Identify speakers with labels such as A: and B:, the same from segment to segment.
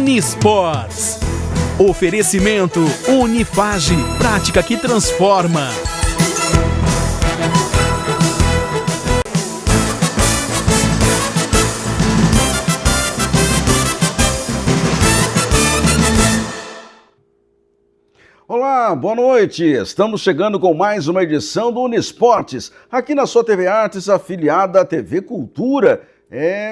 A: Unisports. Oferecimento Unifage, prática que transforma.
B: Olá, boa noite. Estamos chegando com mais uma edição do Unisports, aqui na sua TV Artes, afiliada à TV Cultura.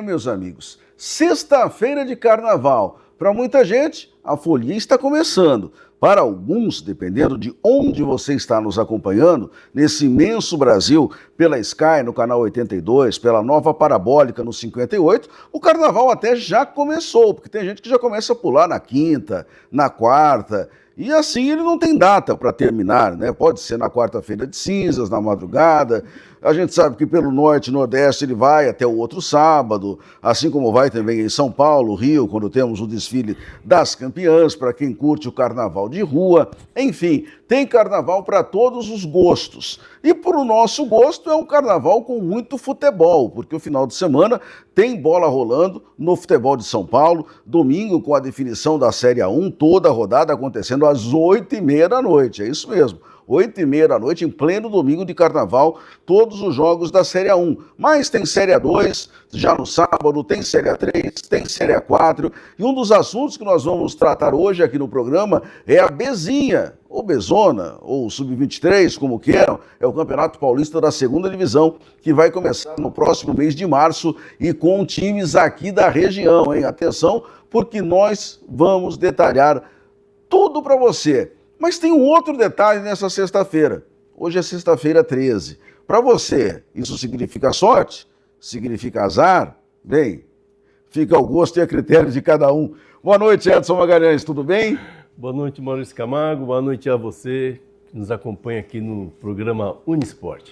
B: Meus amigos, sexta-feira de carnaval. Para muita gente, a folia está começando. Para alguns, dependendo de onde você está nos acompanhando, nesse imenso Brasil, pela Sky no canal 82, pela Nova Parabólica no 58, o carnaval até já começou, porque tem gente que já começa a pular na quinta, na quarta. E assim ele não tem data para terminar, né? Pode ser na quarta-feira de cinzas, na madrugada. A gente sabe que pelo norte e nordeste ele vai até o outro sábado, assim como vai também em São Paulo, Rio, quando temos o desfile das campeãs, para quem curte o carnaval de rua. Enfim, tem carnaval para todos os gostos. E por o nosso gosto é um carnaval com muito futebol, porque o final de semana tem bola rolando no futebol de São Paulo, domingo com a definição da Série A1, toda a rodada acontecendo às 8h30 da noite, é isso mesmo. 8h30 da noite, em pleno domingo de carnaval, todos os jogos da Série A1. Mas tem Série A2, já no sábado, tem Série A3, tem Série A4. E um dos assuntos que nós vamos tratar hoje aqui no programa é a Bezinha, ou Bezona, ou Sub-23, como queiram. É o Campeonato Paulista da 2ª Divisão, que vai começar no próximo mês de março e com times aqui da região, hein? Atenção, porque nós vamos detalhar tudo para você. Mas tem um outro detalhe nessa sexta-feira. Hoje é sexta-feira 13. Para você, isso significa sorte? Significa azar? Bem, fica ao gosto e a critério de cada um. Boa noite, Edson Magalhães, tudo bem?
C: Boa noite, Maurício Camargo. Boa noite a você que nos acompanha aqui no programa Unisport.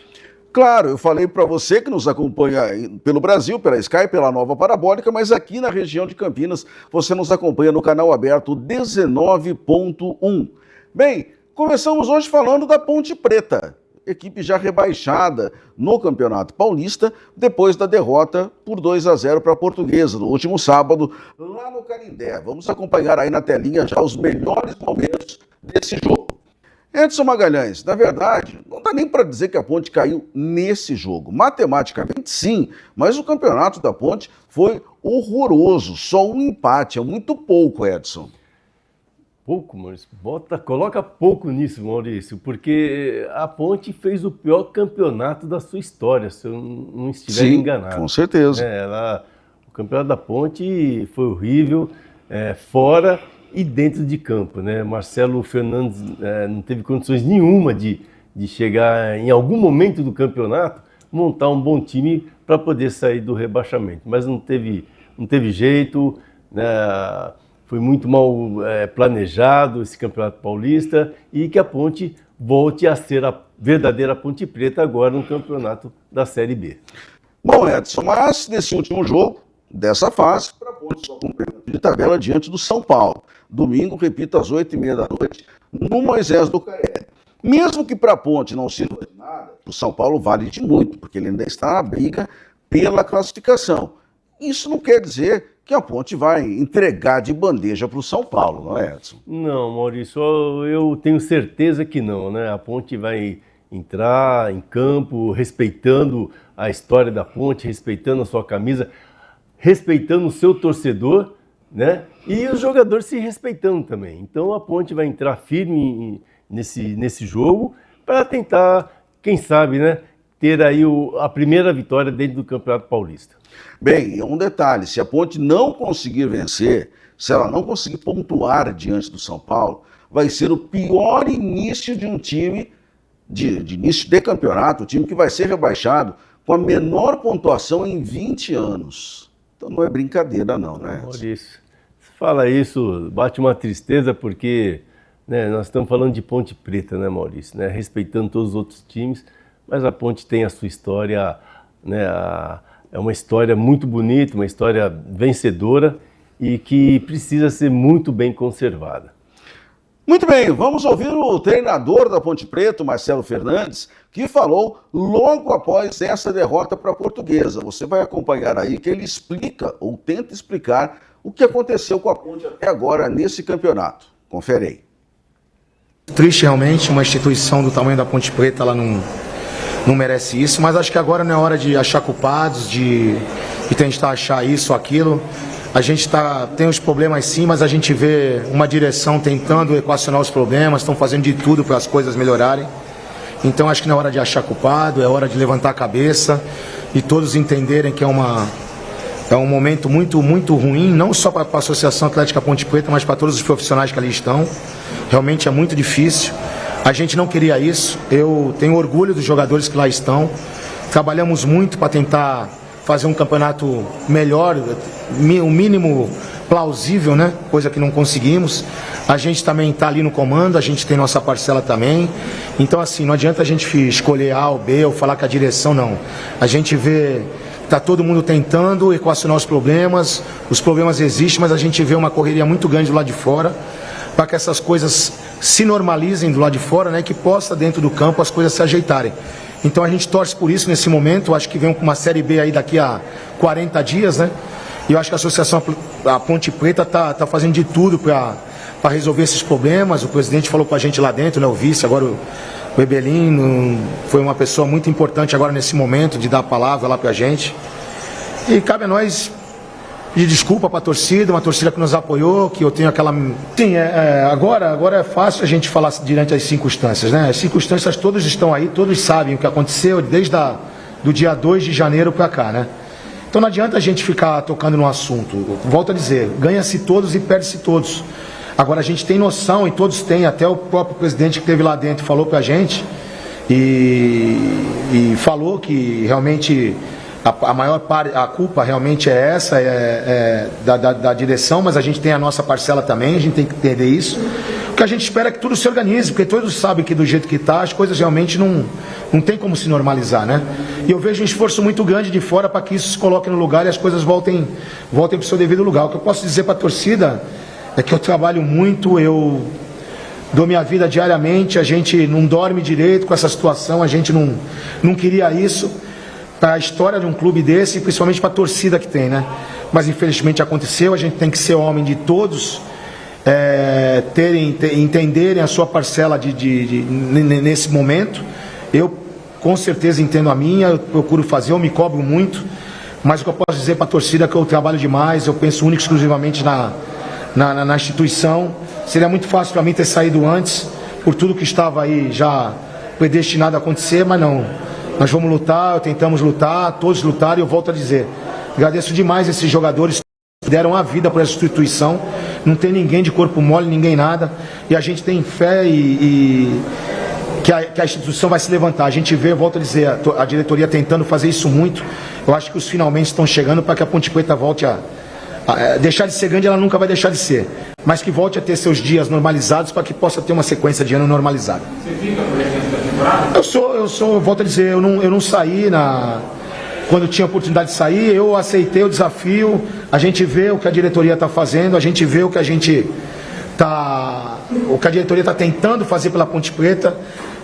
B: Claro, eu falei para você que nos acompanha pelo Brasil, pela Sky, pela Nova Parabólica, mas aqui na região de Campinas você nos acompanha no canal aberto 19.1. Bem, começamos hoje falando da Ponte Preta, equipe já rebaixada no Campeonato Paulista, depois da derrota por 2-0 para a Portuguesa, no último sábado, lá no Canindé. Vamos acompanhar aí na telinha já os melhores momentos desse jogo. Edson Magalhães, na verdade, não dá nem para dizer que a Ponte caiu nesse jogo. Matematicamente, sim, mas o campeonato da Ponte foi horroroso, só um empate, é muito pouco, Edson.
C: Pouco, Maurício. Coloca pouco nisso, Maurício, porque a Ponte fez o pior campeonato da sua história, se eu não estiver enganado.
B: Com certeza.
C: O campeonato da Ponte foi horrível, fora e dentro de campo, né? Marcelo Fernandes não teve condições nenhuma de chegar em algum momento do campeonato, montar um bom time para poder sair do rebaixamento, mas não teve jeito, né? Foi muito mal planejado esse Campeonato Paulista e que a Ponte volte a ser a verdadeira Ponte Preta agora no campeonato da Série B.
B: Bom, Edson, mas nesse último jogo, dessa fase, para a Ponte só cumprir de tabela diante do São Paulo. Domingo, repito, às 8h30 da noite, no Moisés do Caé. Mesmo que para a Ponte não sirva de nada, o São Paulo vale de muito, porque ele ainda está na briga pela classificação. Isso não quer dizer que a Ponte vai entregar de bandeja para o São Paulo, não é, Edson?
C: Não, Maurício, eu tenho certeza que não, né? A Ponte vai entrar em campo respeitando a história da Ponte, respeitando a sua camisa, respeitando o seu torcedor, né? E os jogadores se respeitando também. Então a Ponte vai entrar firme nesse jogo para tentar, quem sabe, né, ter aí a primeira vitória dentro do Campeonato Paulista.
B: Bem, um detalhe, se a Ponte não conseguir vencer, se ela não conseguir pontuar diante do São Paulo, vai ser o pior início de um time, de início de campeonato, o time que vai ser rebaixado com a menor pontuação em 20 anos. Então não é brincadeira não, né?
C: Maurício, você fala isso, bate uma tristeza porque, né, nós estamos falando de Ponte Preta, né, Maurício? Né, respeitando todos os outros times, mas a Ponte tem a sua história, né, é uma história muito bonita, uma história vencedora e que precisa ser muito bem conservada.
B: Muito bem, vamos ouvir o treinador da Ponte Preta, Marcelo Fernandes, que falou logo após essa derrota para a Portuguesa. Você vai acompanhar aí que ele explica, ou tenta explicar, o que aconteceu com a Ponte até agora nesse campeonato. Confere aí.
D: Triste realmente, uma instituição do tamanho da Ponte Preta, ela não merece isso, mas acho que agora não é hora de achar culpados, de tentar achar isso ou aquilo. A gente tem os problemas sim, mas a gente vê uma direção tentando equacionar os problemas, estão fazendo de tudo para as coisas melhorarem. Então acho que não é hora de achar culpado, é hora de levantar a cabeça e todos entenderem que é um momento muito, muito ruim, não só para a Associação Atlética Ponte Preta, mas para todos os profissionais que ali estão. Realmente é muito difícil. A gente não queria isso. Eu tenho orgulho dos jogadores que lá estão. Trabalhamos muito para tentar fazer um campeonato melhor, o mínimo plausível, né? Coisa que não conseguimos. A gente também está ali no comando, a gente tem nossa parcela também. Então, assim, não adianta a gente escolher A ou B ou falar que a direção não. A gente vê, está todo mundo tentando equacionar os problemas existem, mas a gente vê uma correria muito grande do lado de fora para que essas coisas se normalizem do lado de fora, né? Que possa dentro do campo as coisas se ajeitarem. Então a gente torce por isso nesse momento. Acho que vem com uma Série B aí daqui a 40 dias, né? E eu acho que a Associação a Ponte Preta tá fazendo de tudo para resolver esses problemas. O presidente falou com a gente lá dentro, né? O vice, agora o Ebelin foi uma pessoa muito importante agora nesse momento de dar a palavra lá pra gente. E cabe a nós pedir desculpa para a torcida, uma torcida que nos apoiou, que eu tenho aquela... Sim, agora é fácil a gente falar diante das circunstâncias, né? As circunstâncias todas estão aí, todos sabem o que aconteceu desde do dia 2 de janeiro para cá, né? Então não adianta a gente ficar tocando no assunto. Volto a dizer, ganha-se todos e perde-se todos. Agora a gente tem noção, e todos têm, até o próprio presidente que esteve lá dentro falou para a gente, e falou que realmente... A maior parte, a culpa realmente é essa, da direção, mas a gente tem a nossa parcela também, a gente tem que entender isso. O que a gente espera é que tudo se organize, porque todos sabem que do jeito que está, as coisas realmente não tem como se normalizar, né? E eu vejo um esforço muito grande de fora para que isso se coloque no lugar e as coisas voltem para o seu devido lugar. O que eu posso dizer para a torcida é que eu trabalho muito, eu dou minha vida diariamente, a gente não dorme direito com essa situação, a gente não queria isso para a história de um clube desse, principalmente para a torcida que tem, né? Mas infelizmente aconteceu, a gente tem que ser homem de todos, entenderem a sua parcela nesse momento. Eu com certeza entendo a minha, eu procuro fazer, eu me cobro muito, mas o que eu posso dizer para a torcida é que eu trabalho demais, eu penso único e exclusivamente na instituição. Seria muito fácil para mim ter saído antes, por tudo que estava aí já predestinado a acontecer, mas não. Nós vamos lutar, tentamos lutar, todos lutaram, e eu volto a dizer, agradeço demais esses jogadores que deram a vida por essa instituição, não tem ninguém de corpo mole, ninguém nada, e a gente tem fé que a instituição vai se levantar. A gente vê, eu volto a dizer, a diretoria tentando fazer isso muito. Eu acho que os finalmente estão chegando para que a Ponte Preta volte a deixar de ser grande, ela nunca vai deixar de ser, mas que volte a ter seus dias normalizados para que possa ter uma sequência de ano normalizada. Você fica por exemplo, eu volto a dizer, eu não saí quando tinha oportunidade de sair, eu aceitei o desafio. A gente vê o que a diretoria está fazendo, a gente vê o que a diretoria está tentando fazer pela Ponte Preta.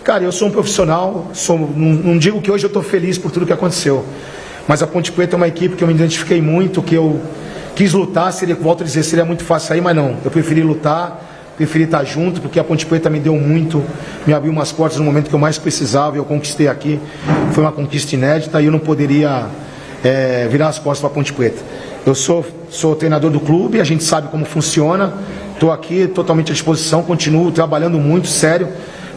D: Cara, eu sou um profissional, não digo que hoje eu estou feliz por tudo que aconteceu, mas a Ponte Preta é uma equipe que eu me identifiquei muito, que eu quis lutar, volto a dizer, seria muito fácil sair, mas não, eu preferi lutar, preferi estar junto, porque a Ponte Preta me deu muito, me abriu umas portas no momento que eu mais precisava, e eu conquistei aqui, foi uma conquista inédita, e eu não poderia virar as costas para a Ponte Preta. Eu sou treinador do clube, a gente sabe como funciona, estou aqui totalmente à disposição, continuo trabalhando muito, sério,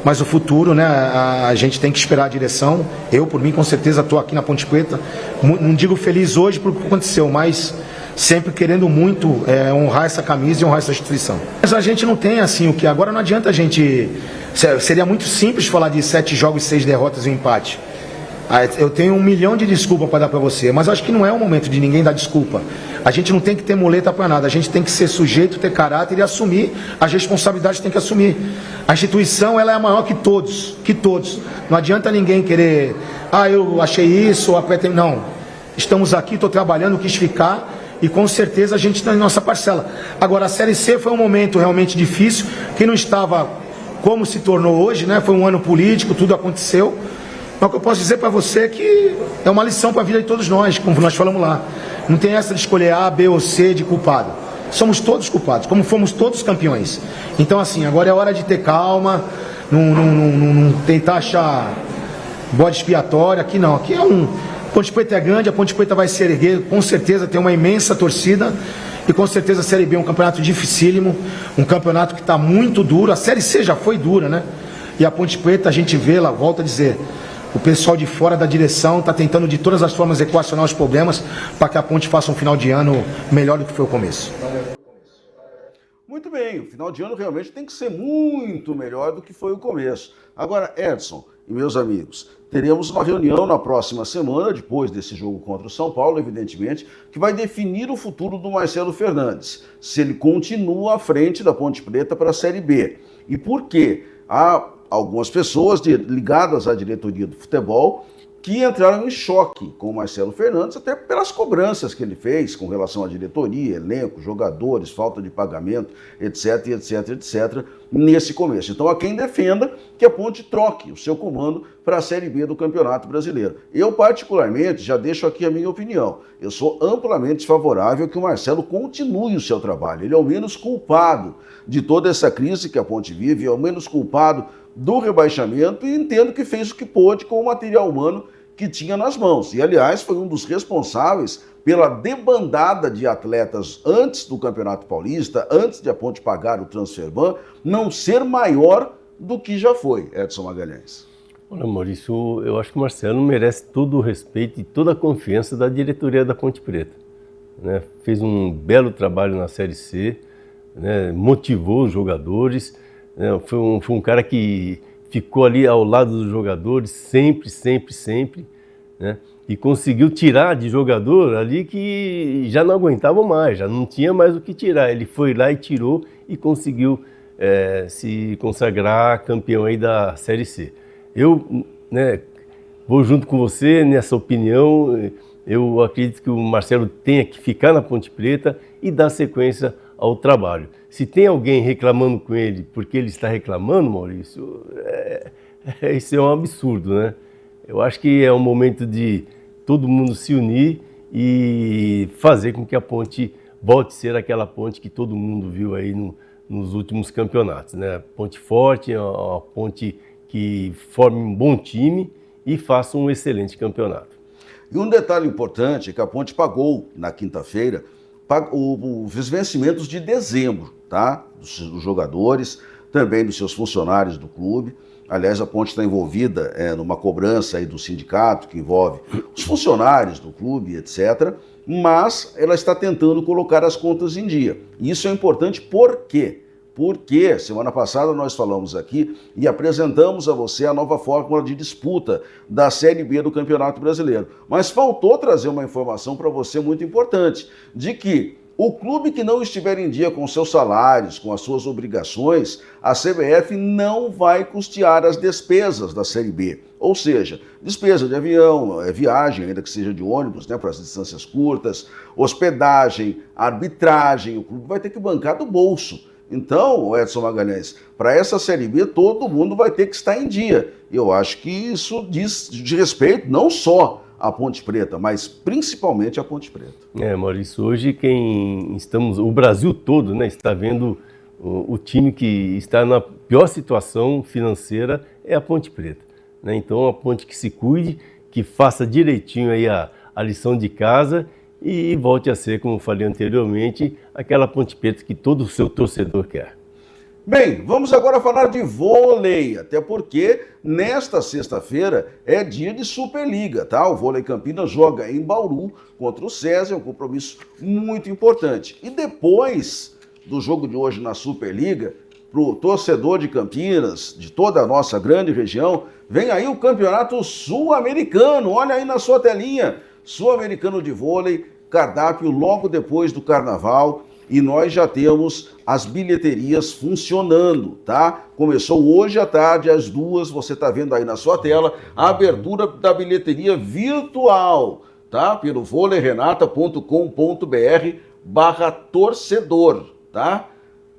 D: mas o futuro, né, a gente tem que esperar a direção. Eu, por mim, com certeza estou aqui na Ponte Preta, não digo feliz hoje por o que aconteceu, mas sempre querendo muito honrar essa camisa e honrar essa instituição. Mas a gente não tem assim o que... Agora não adianta a gente... Seria muito simples falar de 7 jogos, 6 derrotas e um empate. Eu tenho 1 milhão de desculpas para dar para você, mas acho que não é o momento de ninguém dar desculpa. A gente não tem que ter muleta para nada, a gente tem que ser sujeito, ter caráter e assumir as responsabilidades que tem que assumir. A instituição, ela é maior que todos, Não adianta ninguém querer, eu achei isso, não. Estamos aqui, estou trabalhando, quis ficar, e com certeza a gente está em nossa parcela. Agora, a Série C foi um momento realmente difícil, que não estava como se tornou hoje, né? Foi um ano político, tudo aconteceu. Mas o que eu posso dizer para você é que é uma lição para a vida de todos nós, como nós falamos lá. Não tem essa de escolher A, B ou C de culpado. Somos todos culpados, como fomos todos campeões. Então, assim, agora é hora de ter calma, não tentar achar bode expiatório. Aqui não, aqui é um... Ponte Preta é grande, a Ponte Preta vai se erguer, com certeza tem uma imensa torcida. E com certeza a Série B é um campeonato dificílimo, um campeonato que está muito duro. A Série C já foi dura, né? E a Ponte Preta, a gente vê lá, volta a dizer, o pessoal de fora da direção está tentando de todas as formas equacionar os problemas para que a Ponte faça um final de ano melhor do que foi o começo.
B: Muito bem, o final de ano realmente tem que ser muito melhor do que foi o começo. Agora, Edson e meus amigos, teremos uma reunião na próxima semana, depois desse jogo contra o São Paulo, evidentemente, que vai definir o futuro do Marcelo Fernandes, se ele continua à frente da Ponte Preta para a Série B. E por quê? Há algumas pessoas ligadas à diretoria do futebol que entraram em choque com o Marcelo Fernandes, até pelas cobranças que ele fez com relação à diretoria, elenco, jogadores, falta de pagamento, etc, etc, etc, nesse começo. Então há quem defenda que a Ponte troque o seu comando para a Série B do Campeonato Brasileiro. Eu, particularmente, já deixo aqui a minha opinião. Eu sou amplamente favorável que o Marcelo continue o seu trabalho. Ele é o menos culpado de toda essa crise que a Ponte vive, é o menos culpado do rebaixamento e entendo que fez o que pôde com o material humano que tinha nas mãos. E, aliás, foi um dos responsáveis pela debandada de atletas antes do Campeonato Paulista, antes de a Ponte pagar o Transferban, não ser maior do que já foi, Edson Magalhães.
C: Olha, Maurício, eu acho que o Marcelo merece todo o respeito e toda a confiança da diretoria da Ponte Preta, né? Fez um belo trabalho na Série C, né? Motivou os jogadores, né? Foi um cara que ficou ali ao lado dos jogadores sempre, né? E conseguiu tirar de jogador ali que já não aguentavam mais, já não tinha mais o que tirar. Ele foi lá e tirou e conseguiu se consagrar campeão aí da Série C. Eu, né, vou junto com você nessa opinião. Eu acredito que o Marcelo tenha que ficar na Ponte Preta e dar sequência ao trabalho. Se tem alguém reclamando com ele porque ele está reclamando, Maurício, isso é um absurdo, né? Eu acho que é um momento de todo mundo se unir e fazer com que a Ponte volte a ser aquela Ponte que todo mundo viu aí nos últimos campeonatos, né? Ponte forte, uma Ponte que forme um bom time e faça um excelente campeonato.
B: E um detalhe importante é que a Ponte pagou, na quinta-feira, os vencimentos de dezembro, tá? Dos jogadores, também dos seus funcionários do clube. Aliás, a Ponte está envolvida numa cobrança aí do sindicato, que envolve os funcionários do clube, etc. Mas ela está tentando colocar as contas em dia. E isso é importante por quê? Porque semana passada nós falamos aqui e apresentamos a você a nova fórmula de disputa da Série B do Campeonato Brasileiro. Mas faltou trazer uma informação para você muito importante, de que o clube que não estiver em dia com seus salários, com as suas obrigações, a CBF não vai custear as despesas da Série B. Ou seja, despesa de avião, viagem, ainda que seja de ônibus, né, para as distâncias curtas, hospedagem, arbitragem, o clube vai ter que bancar do bolso. Então, Edson Magalhães, para essa Série B, todo mundo vai ter que estar em dia. Eu acho que isso diz de respeito não só à Ponte Preta, mas principalmente à Ponte Preta.
C: Maurício, hoje o Brasil todo, né, está vendo o time que está na pior situação financeira é a Ponte Preta, né? Então, a Ponte que se cuide, que faça direitinho aí a lição de casa e volte a ser, como falei anteriormente, aquela Ponte Preta que todo o seu torcedor quer.
B: Bem, vamos agora falar de vôlei, até porque nesta sexta-feira é dia de Superliga, tá? O Vôlei Campinas joga em Bauru contra o César, é um compromisso muito importante. E depois do jogo de hoje na Superliga, para o torcedor de Campinas, de toda a nossa grande região, vem aí o Campeonato Sul-Americano, olha aí na sua telinha, Sul-Americano de Vôlei, cardápio logo depois do Carnaval, e nós já temos as bilheterias funcionando, tá? Começou hoje à tarde, às 2h, você está vendo aí na sua tela, a abertura da bilheteria virtual. tá? Pelo voleirenata.com.br/torcedor, tá?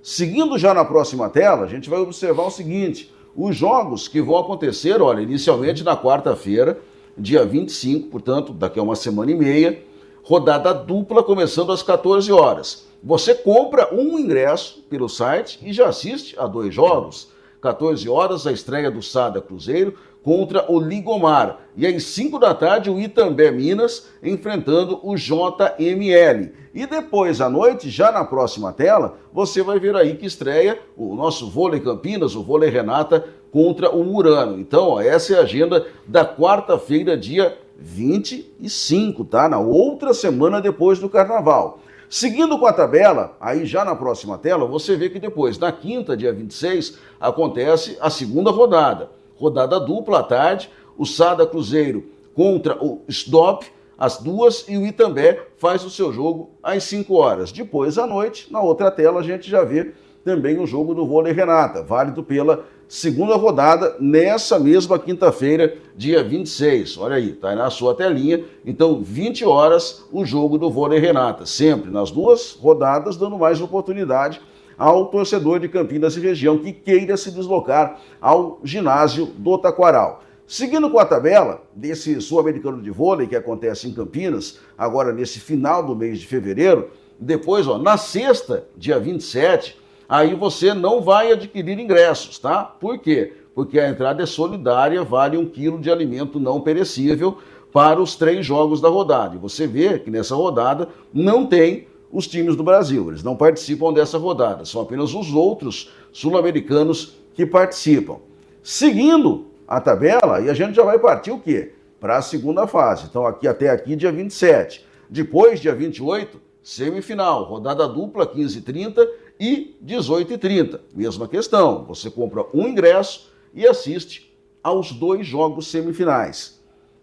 B: Seguindo já na próxima tela, a gente vai observar o seguinte: os jogos que vão acontecer, olha, inicialmente na quarta-feira, dia 25, portanto, daqui a uma semana e meia, rodada dupla começando às 14 horas. Você compra um ingresso pelo site e já assiste a 2 jogos. 14 horas, a estreia do Sada Cruzeiro contra o Ligomar. E às 5 da tarde, o Itambé Minas enfrentando o JML. E depois, à noite, já na próxima tela, você vai ver aí que estreia o nosso Vôlei Campinas, o Vôlei Renata contra o Murano. Então, ó, essa é a agenda da quarta-feira, dia 25, tá? Na outra semana depois do Carnaval. Seguindo com a tabela, aí já na próxima tela, você vê que depois, na quinta, dia 26, acontece a segunda rodada. Rodada dupla à tarde, o Sada Cruzeiro contra o Stop, às 2, e o Itambé faz o seu jogo às 5 horas. Depois, à noite, na outra tela, a gente já vê também o jogo do Vôlei Renata, válido pela segunda rodada, nessa mesma quinta-feira, dia 26. Olha aí, tá aí na sua telinha. Então, 20 horas, o jogo do Vôlei Renata. Sempre nas 2 rodadas, dando mais oportunidade ao torcedor de Campinas e região que queira se deslocar ao ginásio do Taquaral. Seguindo com a tabela desse Sul-Americano de Vôlei que acontece em Campinas, agora nesse final do mês de fevereiro, depois, ó, na sexta, dia 27, aí você não vai adquirir ingressos, tá? Por quê? Porque a entrada é solidária, vale 1 quilo de alimento não perecível para os 3 jogos da rodada. E você vê que nessa rodada não tem os times do Brasil, eles não participam dessa rodada, são apenas os outros sul-americanos que participam. Seguindo a tabela, e a gente já vai partir o quê? Para a segunda fase. Então aqui até aqui, dia 27. Depois, dia 28, semifinal, rodada dupla, 15h30 e 18h30. Mesma questão, você compra um ingresso e assiste aos 2 jogos semifinais.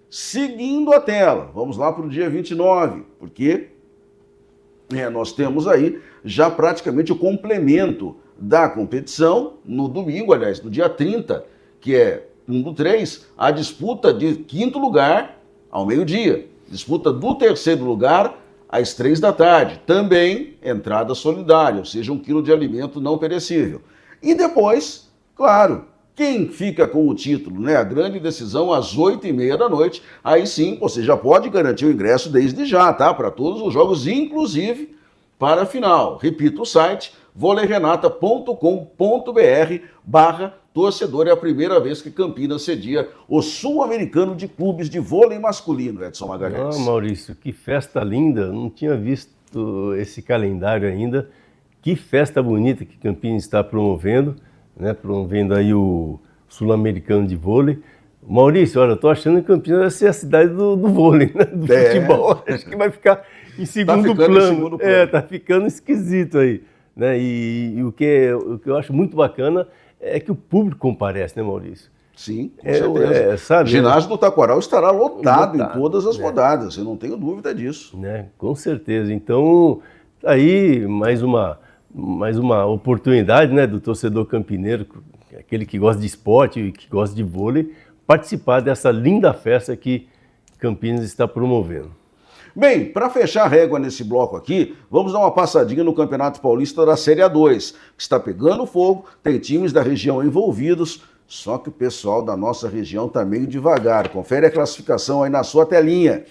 B: Seguindo a tela, vamos lá para o dia 29, porque nós temos aí já praticamente o complemento da competição no domingo, aliás, no dia 30, que é 1/3, a disputa de 5º lugar ao meio-dia, disputa do 3º lugar às 3 da tarde, também entrada solidária, ou seja, 1 quilo de alimento não perecível. E depois, claro, quem fica com o título, né? A grande decisão às 8h30 da noite, aí sim você já pode garantir o ingresso desde já, tá? Para todos os jogos, inclusive para a final. Repito o site, voleirenata.com.br/torcedor. É a primeira vez que Campinas cedia o Sul-Americano de Clubes de Vôlei Masculino, Edson Magalhães.
C: Ah, Maurício, que festa linda, não tinha visto esse calendário ainda. Que festa bonita que Campinas está promovendo, né? Promovendo aí o Sul-Americano de Vôlei. Maurício, olha, eu tô achando que Campinas vai ser a cidade do vôlei, né? Do futebol. Acho que vai ficar em segundo plano. Tá ficando esquisito aí, né? E o que eu acho muito bacana é que o público comparece, né, Maurício?
B: Sim, com certeza.
C: Sabe,
B: o ginásio do Taquaral estará lotado em todas as rodadas, eu não tenho dúvida disso.
C: Né? Com certeza. Então, aí mais uma oportunidade, né, do torcedor campineiro, aquele que gosta de esporte e que gosta de vôlei, participar dessa linda festa que Campinas está promovendo.
B: Bem, para fechar a régua nesse bloco aqui, vamos dar uma passadinha no Campeonato Paulista da Série A2, que está pegando fogo, tem times da região envolvidos, só que o pessoal da nossa região está meio devagar. Confere a classificação aí na sua telinha.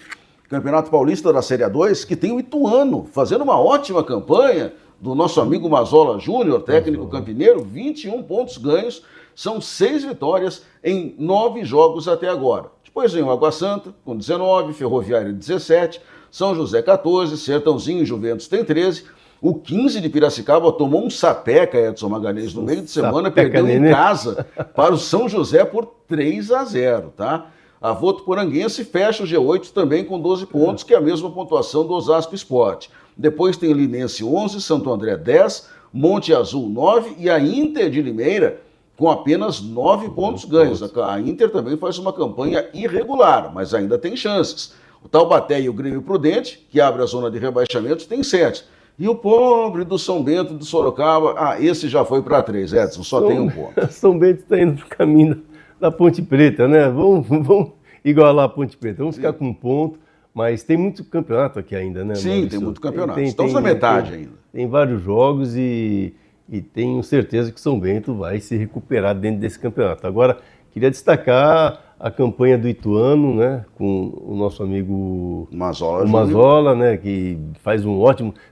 B: Campeonato Paulista da Série A2, que tem o Ituano fazendo uma ótima campanha, do nosso amigo Mazola Júnior, técnico campineiro, 21 pontos ganhos, são 6 vitórias em 9 jogos até agora. Depois vem o Água Santa, com 19, Ferroviária 17, São José 14, Sertãozinho e Juventus tem 13, o 15 de Piracicaba tomou um sapeca, Edson Magalhães, no meio de semana, perdeu em casa para o São José por 3-0, tá? A Votuporanguense fecha o G8 também com 12 pontos, que é a mesma pontuação do Osasco Sport. Depois tem Linense 11, Santo André 10, Monte Azul 9 e a Inter de Limeira com apenas 9 pontos ganhos. A Inter também faz uma campanha irregular, mas ainda tem chances. O Taubaté e o Grêmio Prudente, que abre a zona de rebaixamento, tem 7. E o pobre do São Bento de Sorocaba, esse já foi para 3, Edson, só tem 1 ponto.
C: São Bento está indo no caminho da Ponte Preta, né? Vamos igualar a Ponte Preta, vamos ficar com 1 ponto. Mas tem muito campeonato aqui ainda, né,
B: Sim,
C: Maurício?
B: tem muito campeonato. Estamos na metade ainda.
C: Tem vários jogos e tenho certeza que São Bento vai se recuperar dentro desse campeonato. Agora, queria destacar a campanha do Ituano, né, com o nosso amigo Mazola, né, que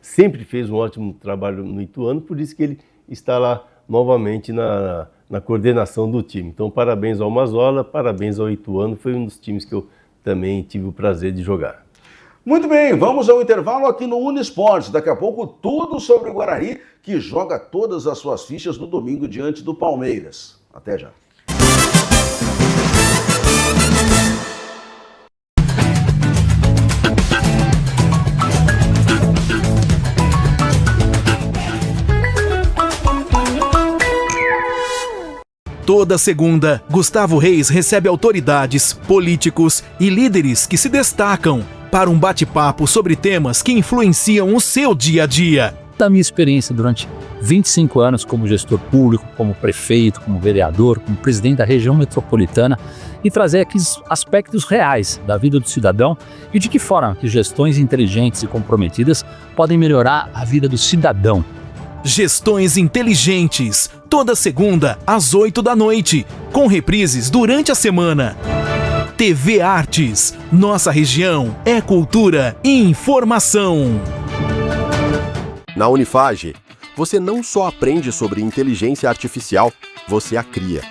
C: sempre fez um ótimo trabalho no Ituano, por isso que ele está lá novamente na coordenação do time. Então, parabéns ao Mazola, parabéns ao Ituano, foi um dos times que eu também tive o prazer de jogar.
B: Muito bem, vamos ao intervalo aqui no Unisports. Daqui a pouco tudo sobre o Guarani, que joga todas as suas fichas no domingo diante do Palmeiras. Até já.
A: Toda segunda, Gustavo Reis recebe autoridades, políticos e líderes que se destacam para um bate-papo sobre temas que influenciam o seu dia a dia.
E: Da minha experiência durante 25 anos como gestor público, como prefeito, como vereador, como presidente da região metropolitana, e trazer aqui aspectos reais da vida do cidadão e de que forma que gestões inteligentes e comprometidas podem melhorar a vida do cidadão.
A: Gestões Inteligentes, toda segunda às 8 da noite, com reprises durante a semana. TV Artes, nossa região é cultura e informação.
F: Na Unifage, você não só aprende sobre inteligência artificial, você a cria.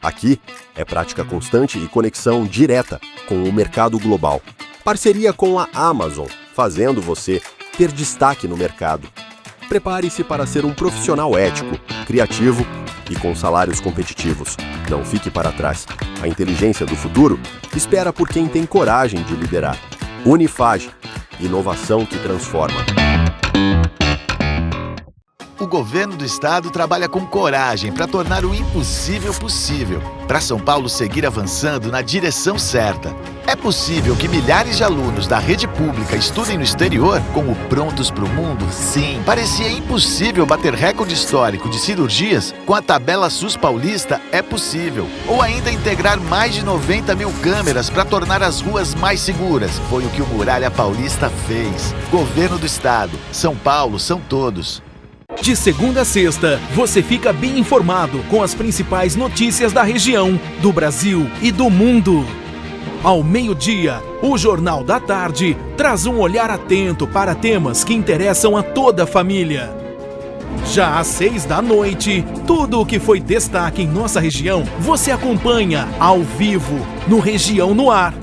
F: Aqui é prática constante e conexão direta com o mercado global. Parceria com a Amazon, fazendo você ter destaque no mercado. Prepare-se para ser um profissional ético, criativo e com salários competitivos. Não fique para trás. A inteligência do futuro espera por quem tem coragem de liderar. Unifage, inovação que transforma.
G: O governo do estado trabalha com coragem para tornar o impossível possível, para São Paulo seguir avançando na direção certa. É possível que milhares de alunos da rede pública estudem no exterior com o Prontos para o Mundo? Sim. Parecia impossível bater recorde histórico de cirurgias? Com a tabela SUS paulista é possível. Ou ainda integrar mais de 90 mil câmeras para tornar as ruas mais seguras. Foi o que o Muralha Paulista fez. Governo do estado. São Paulo são todos.
A: De segunda a sexta, você fica bem informado com as principais notícias da região, do Brasil e do mundo. Ao meio-dia, o Jornal da Tarde traz um olhar atento para temas que interessam a toda a família. Já às 6 da noite, tudo o que foi destaque em nossa região, você acompanha ao vivo no Região no Ar.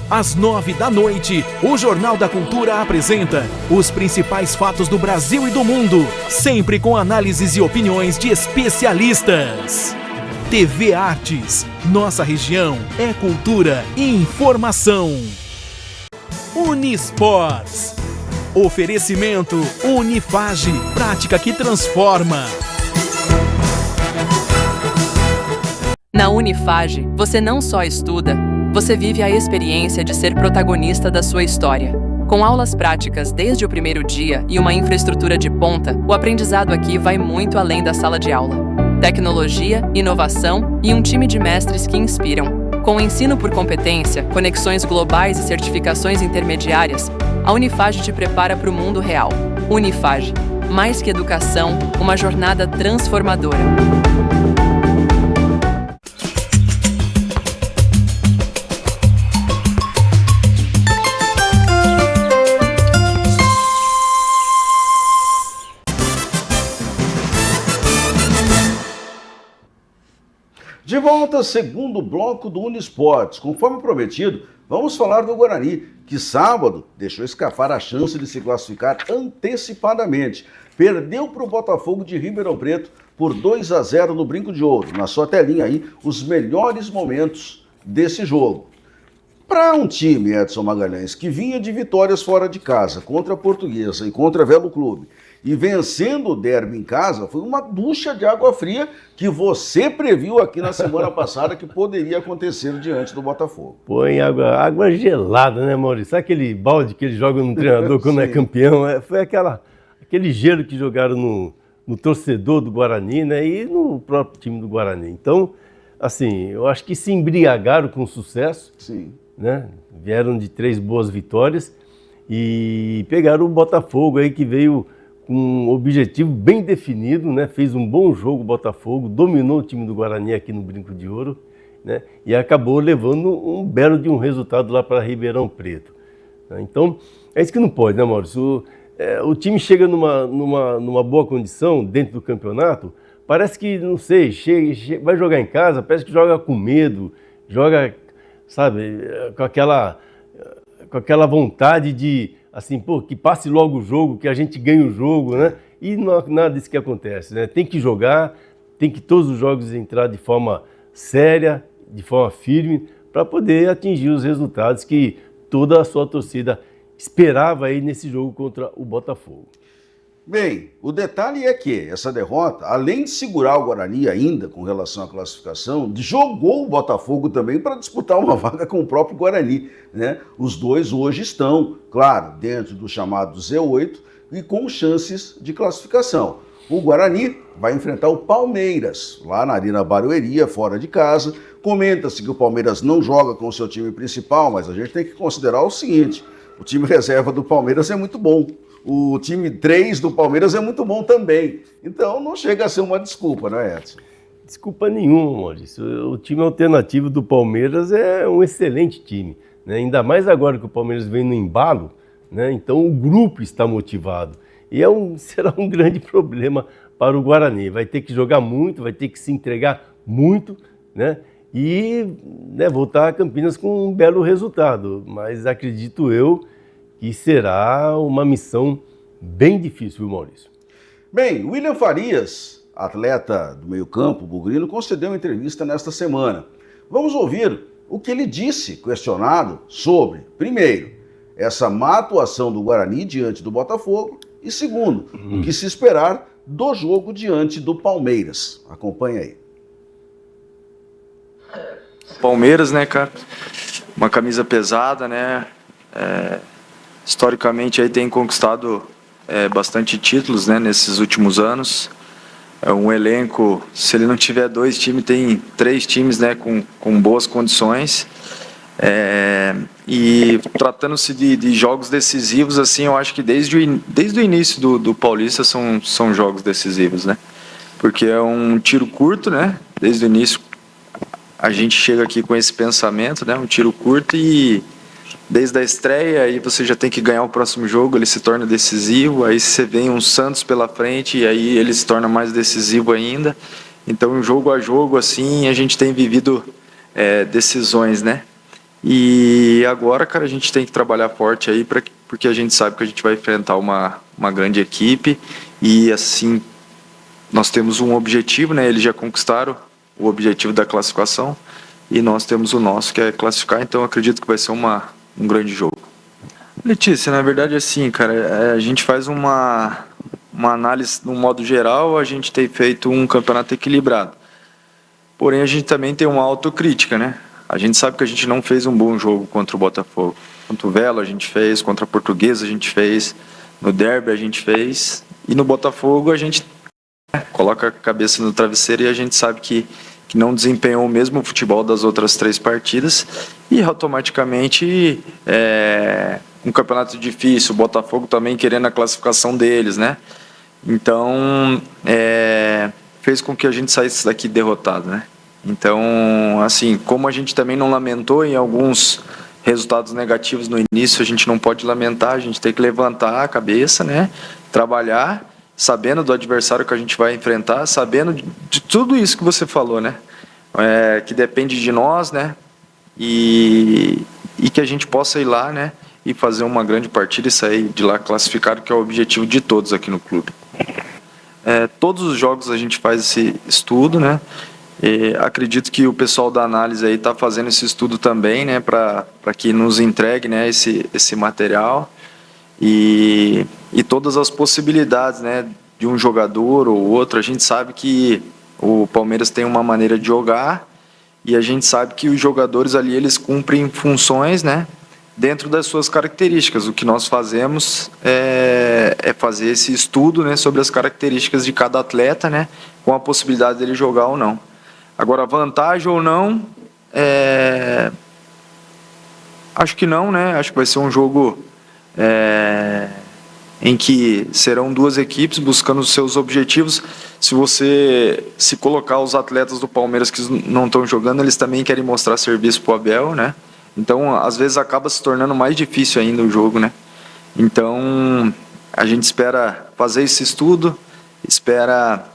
A: Às 9 da noite, o Jornal da Cultura apresenta os principais fatos do Brasil e do mundo, sempre com análises e opiniões de especialistas. TV Artes, nossa região é cultura e informação. Unisports. Oferecimento Unifage, prática que transforma.
H: Na Unifage, você não só estuda, você vive a experiência de ser protagonista da sua história. Com aulas práticas desde o primeiro dia e uma infraestrutura de ponta, o aprendizado aqui vai muito além da sala de aula. Tecnologia, inovação e um time de mestres que inspiram. Com ensino por competência, conexões globais e certificações intermediárias, a Unifage te prepara para o mundo real. Unifage, mais que educação, uma jornada transformadora.
B: De volta, segundo bloco do Unisports. Conforme prometido, vamos falar do Guarani, que sábado deixou escapar a chance de se classificar antecipadamente. Perdeu para o Botafogo de Ribeirão Preto por 2-0 no Brinco de Ouro. Na sua telinha aí, os melhores momentos desse jogo. Para um time, Edson Magalhães, que vinha de vitórias fora de casa, contra a Portuguesa e contra a Velo Clube, e vencendo o derby em casa, foi uma ducha de água fria que você previu aqui na semana passada que poderia acontecer diante do Botafogo.
C: Põe água gelada, né, Maurício? Sabe aquele balde que eles jogam no treinador quando é campeão? Foi aquele gelo que jogaram no torcedor do Guarani, né, e no próprio time do Guarani. Então, assim, eu acho que se embriagaram com sucesso.
B: Sim.
C: né? Vieram de 3 boas vitórias e pegaram o Botafogo aí, que veio com um objetivo bem definido, né? Fez um bom jogo o Botafogo, dominou o time do Guarani aqui no Brinco de Ouro, né? E acabou levando um belo de um resultado lá para Ribeirão Preto. Então, é isso que não pode, né, Maurício? O time chega numa boa condição dentro do campeonato, parece que, não sei, vai jogar em casa, parece que joga com medo, joga, sabe, com aquela vontade de, assim, pô, que passe logo o jogo, que a gente ganhe o jogo, né? E nada disso que acontece, né? Tem que jogar, tem que todos os jogos entrar de forma séria, de forma firme, para poder atingir os resultados que toda a sua torcida esperava aí nesse jogo contra o Botafogo.
B: Bem, o detalhe é que essa derrota, além de segurar o Guarani ainda com relação à classificação, jogou o Botafogo também para disputar uma vaga com o próprio Guarani, né? Os dois hoje estão, claro, dentro do chamado Z8 e com chances de classificação. O Guarani vai enfrentar o Palmeiras, lá na Arena Barueri, fora de casa. Comenta-se que o Palmeiras não joga com o seu time principal, mas a gente tem que considerar o seguinte: o time reserva do Palmeiras é muito bom. O time 3 do Palmeiras é muito bom também. Então não chega a ser uma desculpa, né, Edson?
C: Desculpa nenhuma, Maurício. O time alternativo do Palmeiras é um excelente time, né? Ainda mais agora que o Palmeiras vem no embalo, né? Então o grupo está motivado. E será um grande problema para o Guarani. Vai ter que jogar muito, vai ter que se entregar muito, né? E, né, voltar a Campinas com um belo resultado. Mas acredito eu que será uma missão bem difícil, viu, Maurício?
B: Bem, William Farias, atleta do meio-campo bugrino, concedeu uma entrevista nesta semana. Vamos ouvir o que ele disse, questionado sobre, primeiro, essa má atuação do Guarani diante do Botafogo e, segundo, o que se esperar do jogo diante do Palmeiras. Acompanha aí.
I: Palmeiras, né, cara? Uma camisa pesada, né? Historicamente aí tem conquistado bastante títulos, né, nesses últimos anos. É um elenco, se ele não tiver 2 times, tem 3 times, né, com boas condições. E tratando-se de jogos decisivos, assim, eu acho que desde o início do Paulista são jogos decisivos, né? Porque é um tiro curto, né? Desde o início a gente chega aqui com esse pensamento, né? Um tiro curto e desde a estreia aí você já tem que ganhar o próximo jogo, ele se torna decisivo, aí você vem um Santos pela frente e aí ele se torna mais decisivo ainda. Então, jogo a jogo, assim, a gente tem vivido decisões, né? E agora, cara, a gente tem que trabalhar forte aí, porque a gente sabe que a gente vai enfrentar uma grande equipe e, assim, nós temos um objetivo, né? Eles já conquistaram o objetivo da classificação e nós temos o nosso, que é classificar, então acredito que vai ser um grande jogo. Letícia, na verdade, assim, cara, a gente faz uma análise no modo geral, a gente tem feito um campeonato equilibrado. Porém, a gente também tem uma autocrítica, né? A gente sabe que a gente não fez um bom jogo contra o Botafogo. Contra o Velo a gente fez, contra a Portuguesa a gente fez, no Derby a gente fez, e no Botafogo a gente coloca a cabeça no travesseiro e a gente sabe que não desempenhou o mesmo futebol das outras 3 partidas e automaticamente um campeonato difícil, o Botafogo também querendo a classificação deles, né? Então, fez com que a gente saísse daqui derrotado, né? Então, assim, como a gente também não lamentou em alguns resultados negativos no início, a gente não pode lamentar, a gente tem que levantar a cabeça, né? Trabalhar, sabendo do adversário que a gente vai enfrentar, sabendo de tudo isso que você falou, né? Que depende de nós, né? E que a gente possa ir lá, né? E fazer uma grande partida e sair de lá classificado, que é o objetivo de todos aqui no clube. Todos os jogos a gente faz esse estudo, né? Acredito que o pessoal da análise aí está fazendo esse estudo também, né? Para que nos entregue, né? Esse material. E todas as possibilidades, né, de um jogador ou outro. A gente sabe que o Palmeiras tem uma maneira de jogar e a gente sabe que os jogadores ali eles cumprem funções, né, dentro das suas características. O que nós fazemos é fazer esse estudo, né, sobre as características de cada atleta, né, com a possibilidade dele jogar ou não. Agora, vantagem ou não, Acho que não, né? Acho que vai ser um jogo em que serão duas equipes buscando os seus objetivos. Se você se colocar os atletas do Palmeiras que não estão jogando, eles também querem mostrar serviço para o Abel, né? Então, às vezes acaba se tornando mais difícil ainda o jogo, né? Então, a gente espera fazer esse estudo, espera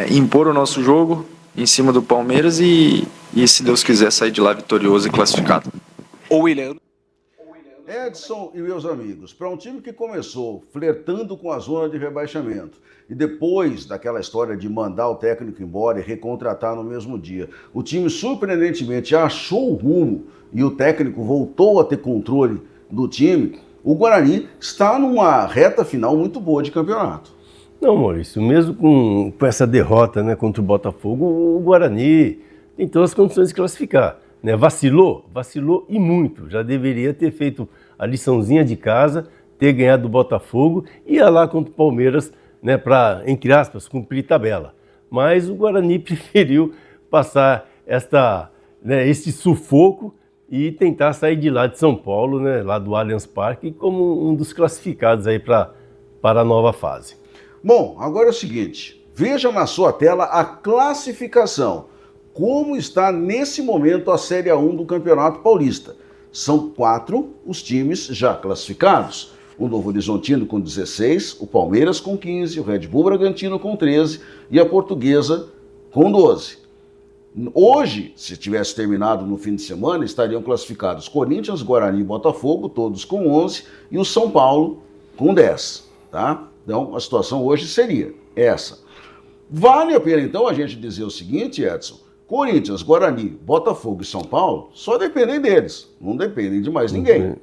I: impor o nosso jogo em cima do Palmeiras e, se Deus quiser, sair de lá vitorioso e classificado.
B: Edson e meus amigos, para um time que começou flertando com a zona de rebaixamento e depois daquela história de mandar o técnico embora e recontratar no mesmo dia, o time surpreendentemente achou o rumo e o técnico voltou a ter controle do time, o Guarani está numa reta final muito boa de campeonato.
C: Não, Maurício, mesmo com essa derrota, né, contra o Botafogo, o Guarani tem todas as condições de classificar. Né? Vacilou e muito. Já deveria ter feito a liçãozinha de casa, ter ganhado do Botafogo e ir lá contra o Palmeiras, né, para, entre aspas, cumprir tabela. Mas o Guarani preferiu passar esse sufoco e tentar sair de lá de São Paulo, né, lá do Allianz Parque, como um dos classificados aí para a nova fase.
B: Bom, agora é o seguinte, veja na sua tela a classificação. Como está nesse momento a Série A1 do Campeonato Paulista. São 4 os times já classificados. O Novo Horizontino com 16, o Palmeiras com 15, o Red Bull Bragantino com 13 e a Portuguesa com 12. Hoje, se tivesse terminado no fim de semana, estariam classificados Corinthians, Guarani e Botafogo, todos com 11, e o São Paulo com 10. Tá? Então, a situação hoje seria essa. Vale a pena, então, a gente dizer o seguinte, Edson, Corinthians, Guarani, Botafogo e São Paulo só dependem deles, não dependem de mais ninguém.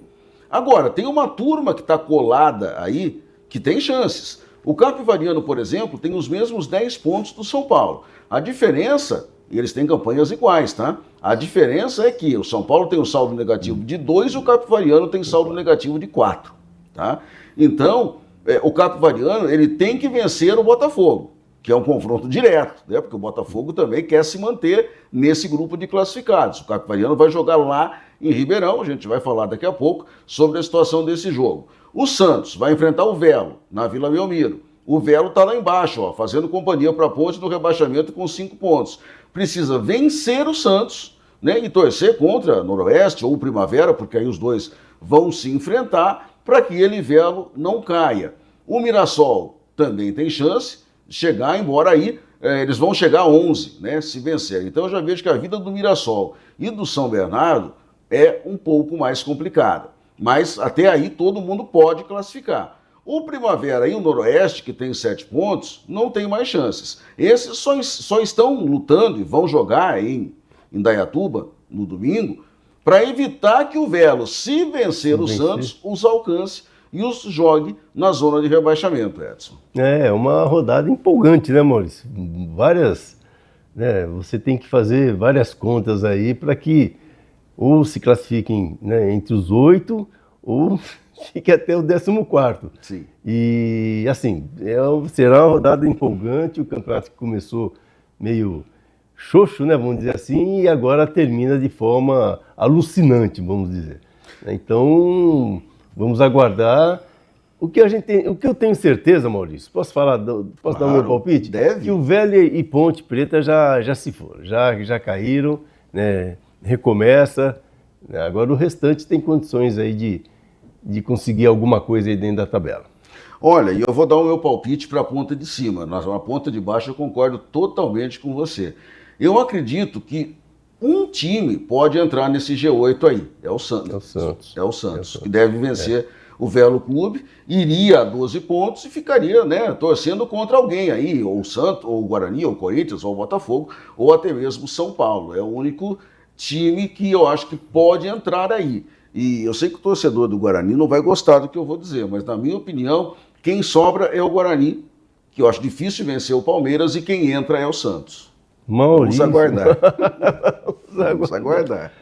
B: Agora, tem uma turma que está colada aí que tem chances. O Capivariano, por exemplo, tem os mesmos 10 pontos do São Paulo. A diferença, e eles têm campanhas iguais, tá? A diferença é que o São Paulo tem um saldo negativo de 2 e o Capivariano tem saldo negativo de 4, tá? Então, o Capivariano, ele tem que vencer o Botafogo, que é um confronto direto, né? Porque o Botafogo também quer se manter nesse grupo de classificados. O Capivariano vai jogar lá em Ribeirão, a gente vai falar daqui a pouco sobre a situação desse jogo. O Santos vai enfrentar o Velo, na Vila Belmiro. O Velo está lá embaixo, ó, fazendo companhia para a Ponte no rebaixamento com 5 pontos. Precisa vencer o Santos, né, e torcer contra Noroeste ou Primavera, porque aí os dois vão se enfrentar, para que ele, Velo, não caia. O Mirassol também tem chance de chegar, embora aí eles vão chegar a 11, né, se vencerem. Então eu já vejo que a vida do Mirassol e do São Bernardo é um pouco mais complicada. Mas até aí todo mundo pode classificar. O Primavera e o Noroeste, que tem 7 pontos, não tem mais chances. Esses só estão lutando e vão jogar em Indaiatuba no domingo para evitar que o Velo, se vencer o Santos, os alcance e os jogue na zona de rebaixamento, Edson. É
C: uma rodada empolgante, né, Maurício? Você tem que fazer várias contas aí para que ou se classifiquem, né, entre os 8 ou fique até o 14º.
B: Sim.
C: E, assim, será uma rodada empolgante, o campeonato que começou meio xoxo, né, vamos dizer assim, e agora termina de forma alucinante, vamos dizer. Então, vamos aguardar. O que eu tenho certeza, Maurício, posso dar o meu palpite?
B: Deve.
C: Que o Velho e Ponte Preta já se foram, já caíram, né, recomeça. Agora o restante tem condições aí de conseguir alguma coisa aí dentro da tabela.
B: Olha, e eu vou dar o meu palpite para a ponta de cima. Na ponta de baixo eu concordo totalmente com você. Eu acredito que um time pode entrar nesse G8 aí. É o Santos. Que deve vencer o Velo Clube, iria a 12 pontos e ficaria, né, torcendo contra alguém aí, ou o Santos, ou o Guarani, ou o Corinthians, ou o Botafogo, ou até mesmo o São Paulo. É o único time que eu acho que pode entrar aí. E eu sei que o torcedor do Guarani não vai gostar do que eu vou dizer, mas na minha opinião, quem sobra é o Guarani, que eu acho difícil vencer o Palmeiras, e quem entra é o Santos.
C: Maurício.
B: Vamos aguardar. Vamos aguardar.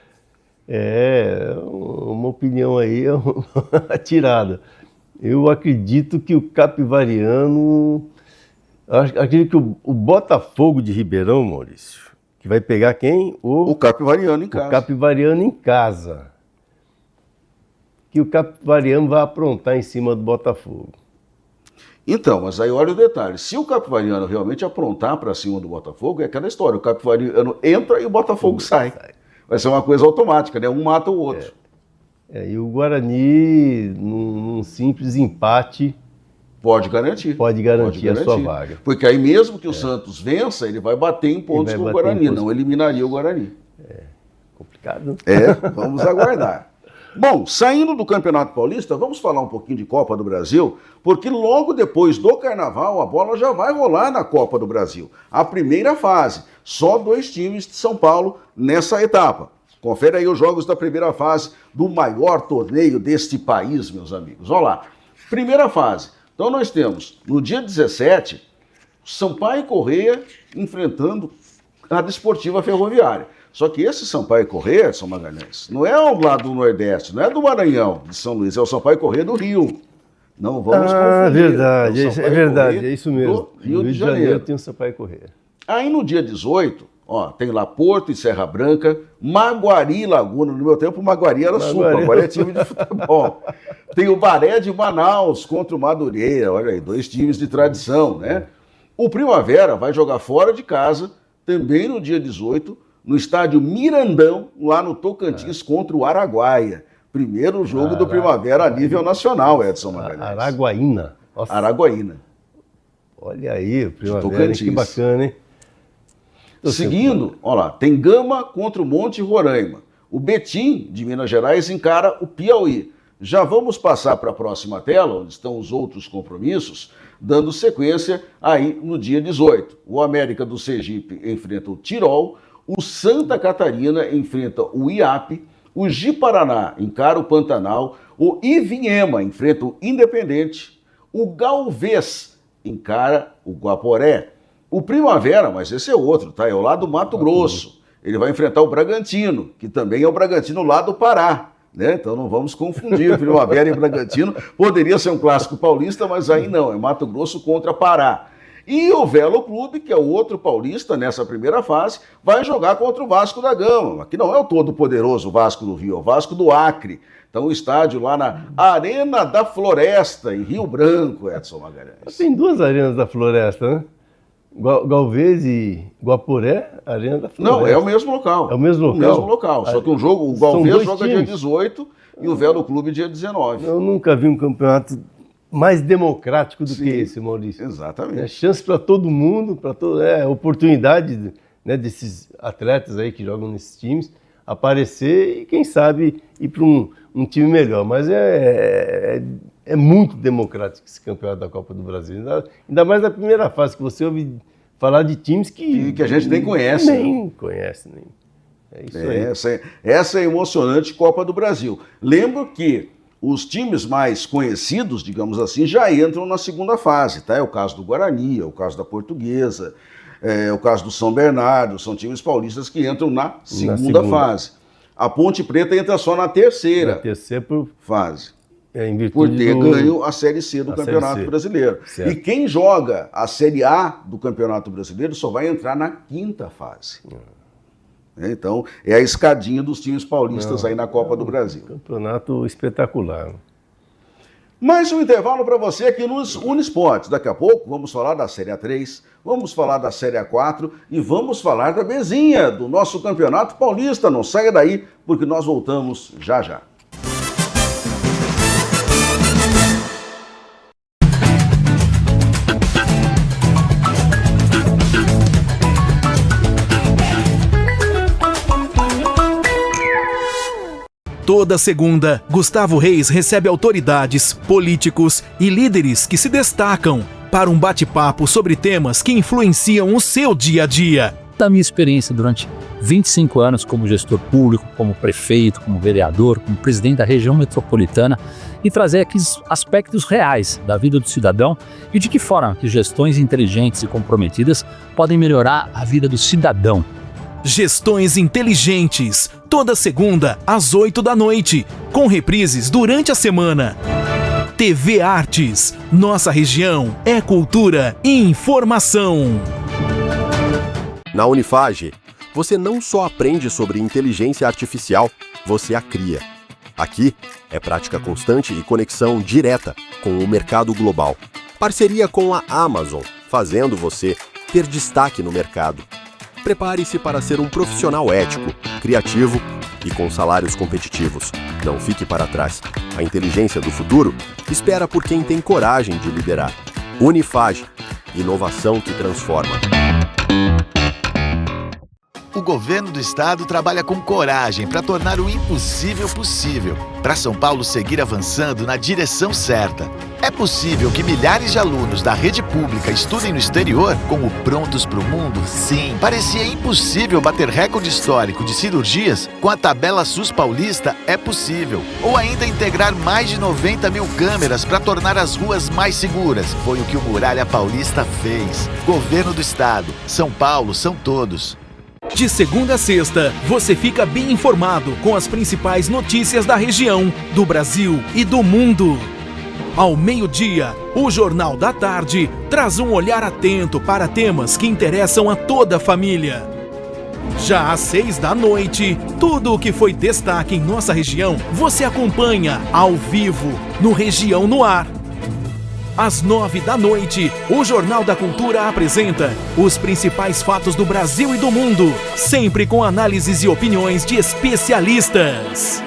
C: Uma opinião aí atirada. Eu acredito que o Capivariano... Acredito que o Botafogo de Ribeirão, Maurício, que vai pegar quem?
B: O Capivariano em casa.
C: O Capivariano em casa. que o Capivariano vai aprontar em cima do Botafogo.
B: Então, mas aí olha o detalhe. Se o Capivariano realmente aprontar para cima do Botafogo, é aquela história. O Capivariano entra e o Botafogo sai. Vai ser uma coisa automática, né? Um mata o outro.
C: E o Guarani, num simples empate,
B: pode garantir
C: a sua vaga.
B: Porque aí mesmo que o Santos vença, ele vai bater em pontos com o Guarani, não eliminaria o Guarani.
C: Complicado.
B: Vamos aguardar. Bom, saindo do Campeonato Paulista, vamos falar um pouquinho de Copa do Brasil, porque logo depois do Carnaval a bola já vai rolar na Copa do Brasil. A primeira fase, só 2 times de São Paulo nessa etapa. Confere aí os jogos da primeira fase do maior torneio deste país, meus amigos. Olha lá, primeira fase. Então nós temos, no dia 17, Sampaio Corrêa enfrentando a Desportiva Ferroviária. Só que esse Sampaio Corrêa, São Magalhães, não é ao lado do Nordeste, não é do Maranhão, de São Luís, é o Sampaio Corrêa do Rio. Não vamos confundir.
C: Verdade, é verdade, é isso mesmo.
B: Rio de Janeiro
C: tem o Sampaio Corrêa.
B: Aí no dia 18, tem lá Porto e Serra Branca, Maguari e Laguna. No meu tempo, Maguari era super, agora é time de futebol. Tem o Baré de Manaus contra o Madureira, olha aí, 2 times de tradição, né? O Primavera vai jogar fora de casa, também no dia 18, no estádio Mirandão, lá no Tocantins, contra o Araguaia. Primeiro jogo do Primavera a nível nacional, Edson Magalhães.
C: Araguaína.
B: Nossa. Araguaína.
C: Olha aí, o Primavera, que bacana, hein?
B: Seguindo, olha lá, tem Gama contra o Monte Roraima. O Betim, de Minas Gerais, encara o Piauí. Já vamos passar para a próxima tela, onde estão os outros compromissos, dando sequência aí no dia 18. O América do Sergipe enfrenta o Tirol, o Santa Catarina enfrenta o Iap, o Ji-Paraná encara o Pantanal, o Ivinhema enfrenta o Independente, o Galvez encara o Guaporé, o Primavera, mas esse é outro, tá? É o lado do Mato Grosso. Ele vai enfrentar o Bragantino, que também é o Bragantino lá do Pará, né? Então não vamos confundir Primavera e Bragantino. Poderia ser um clássico paulista, mas aí não, é Mato Grosso contra Pará. E o Velo Clube, que é o outro paulista nessa primeira fase, vai jogar contra o Vasco da Gama, que não é o todo poderoso Vasco do Rio, é o Vasco do Acre. Então o estádio lá na Arena da Floresta, em Rio Branco, Edson Magalhães.
C: Tem 2 arenas da Floresta, né? Galvez e Guaporé, Arena da Floresta.
B: Não, é o mesmo local.
C: É o mesmo local?
B: O mesmo local, só que um jogo, o Galvez joga dia 18 e o Velo Clube dia 19.
C: Eu nunca vi um campeonato mais democrático do que esse, Maurício.
B: Exatamente.
C: É chance para todo mundo, oportunidade, né, desses atletas aí que jogam nesses times aparecer e quem sabe ir para um time melhor. Mas é muito democrático esse campeonato da Copa do Brasil. Ainda mais na primeira fase, que você ouve falar de times que
B: a gente nem conhece.
C: Nem conhece. É isso aí.
B: Essa é a emocionante Copa do Brasil. Lembro que os times mais conhecidos, digamos assim, já entram na segunda fase, tá? É o caso do Guarani, é o caso da Portuguesa, é o caso do São Bernardo, são times paulistas que entram na segunda fase. A Ponte Preta entra só na terceira fase. Por ter ganho a Série C do Campeonato Brasileiro.
C: Certo.
B: E quem joga a Série A do Campeonato Brasileiro só vai entrar na quinta fase. Então, é a escadinha dos times paulistas aí na Copa do Brasil.
C: Campeonato espetacular.
B: Mais um intervalo para você aqui nos Unesportes. Daqui a pouco vamos falar da Série A3, vamos falar da Série A4 e vamos falar da Bezinha, do nosso Campeonato Paulista. Não saia daí, porque nós voltamos já já.
A: Toda segunda, Gustavo Reis recebe autoridades, políticos e líderes que se destacam para um bate-papo sobre temas que influenciam o seu dia a dia.
E: Da minha experiência durante 25 anos como gestor público, como prefeito, como vereador, como presidente da região metropolitana e trazer aqui aspectos reais da vida do cidadão e de que forma que gestões inteligentes e comprometidas podem melhorar a vida do cidadão.
A: Gestões Inteligentes, toda segunda às 8 da noite, com reprises durante a semana. TV Artes, nossa região é cultura e informação.
F: Na Unifage, você não só aprende sobre inteligência artificial, você a cria. Aqui é prática constante e conexão direta com o mercado global. Parceria com a Amazon, fazendo você ter destaque no mercado. Prepare-se para ser um profissional ético, criativo e com salários competitivos. Não fique para trás. A inteligência do futuro espera por quem tem coragem de liderar. Unifage, inovação que transforma.
G: O governo do estado trabalha com coragem para tornar o impossível possível, para São Paulo seguir avançando na direção certa. É possível que milhares de alunos da rede pública estudem no exterior como Prontos para o Mundo? Sim. Parecia impossível bater recorde histórico de cirurgias com a tabela SUS paulista? É possível. Ou ainda integrar mais de 90 mil câmeras para tornar as ruas mais seguras. Foi o que o Muralha Paulista fez. Governo do estado. São Paulo são todos.
A: De segunda a sexta, você fica bem informado com as principais notícias da região, do Brasil e do mundo. Ao meio-dia, o Jornal da Tarde traz um olhar atento para temas que interessam a toda a família. Já às 6 da noite, tudo o que foi destaque em nossa região, você acompanha ao vivo no Região no Ar. Às 9 da noite, o Jornal da Cultura apresenta os principais fatos do Brasil e do mundo, sempre com análises e opiniões de especialistas.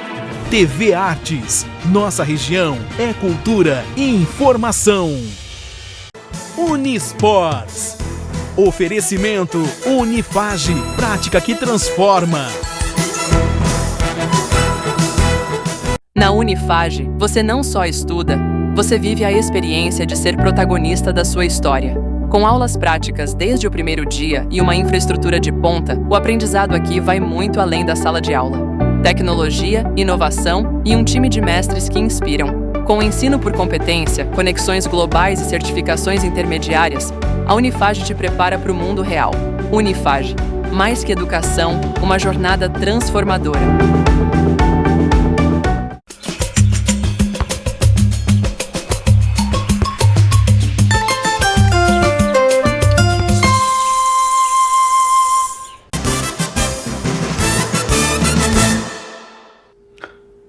A: TV Artes, nossa região é cultura e informação. Unisports. Oferecimento Unifage, prática que transforma.
H: Na Unifage, você não só estuda, você vive a experiência de ser protagonista da sua história. Com aulas práticas desde o primeiro dia e uma infraestrutura de ponta, o aprendizado aqui vai muito além da sala de aula. Tecnologia, inovação e um time de mestres que inspiram. Com ensino por competência, conexões globais e certificações intermediárias, a Unifage te prepara para o mundo real. Unifage, mais que educação, uma jornada transformadora.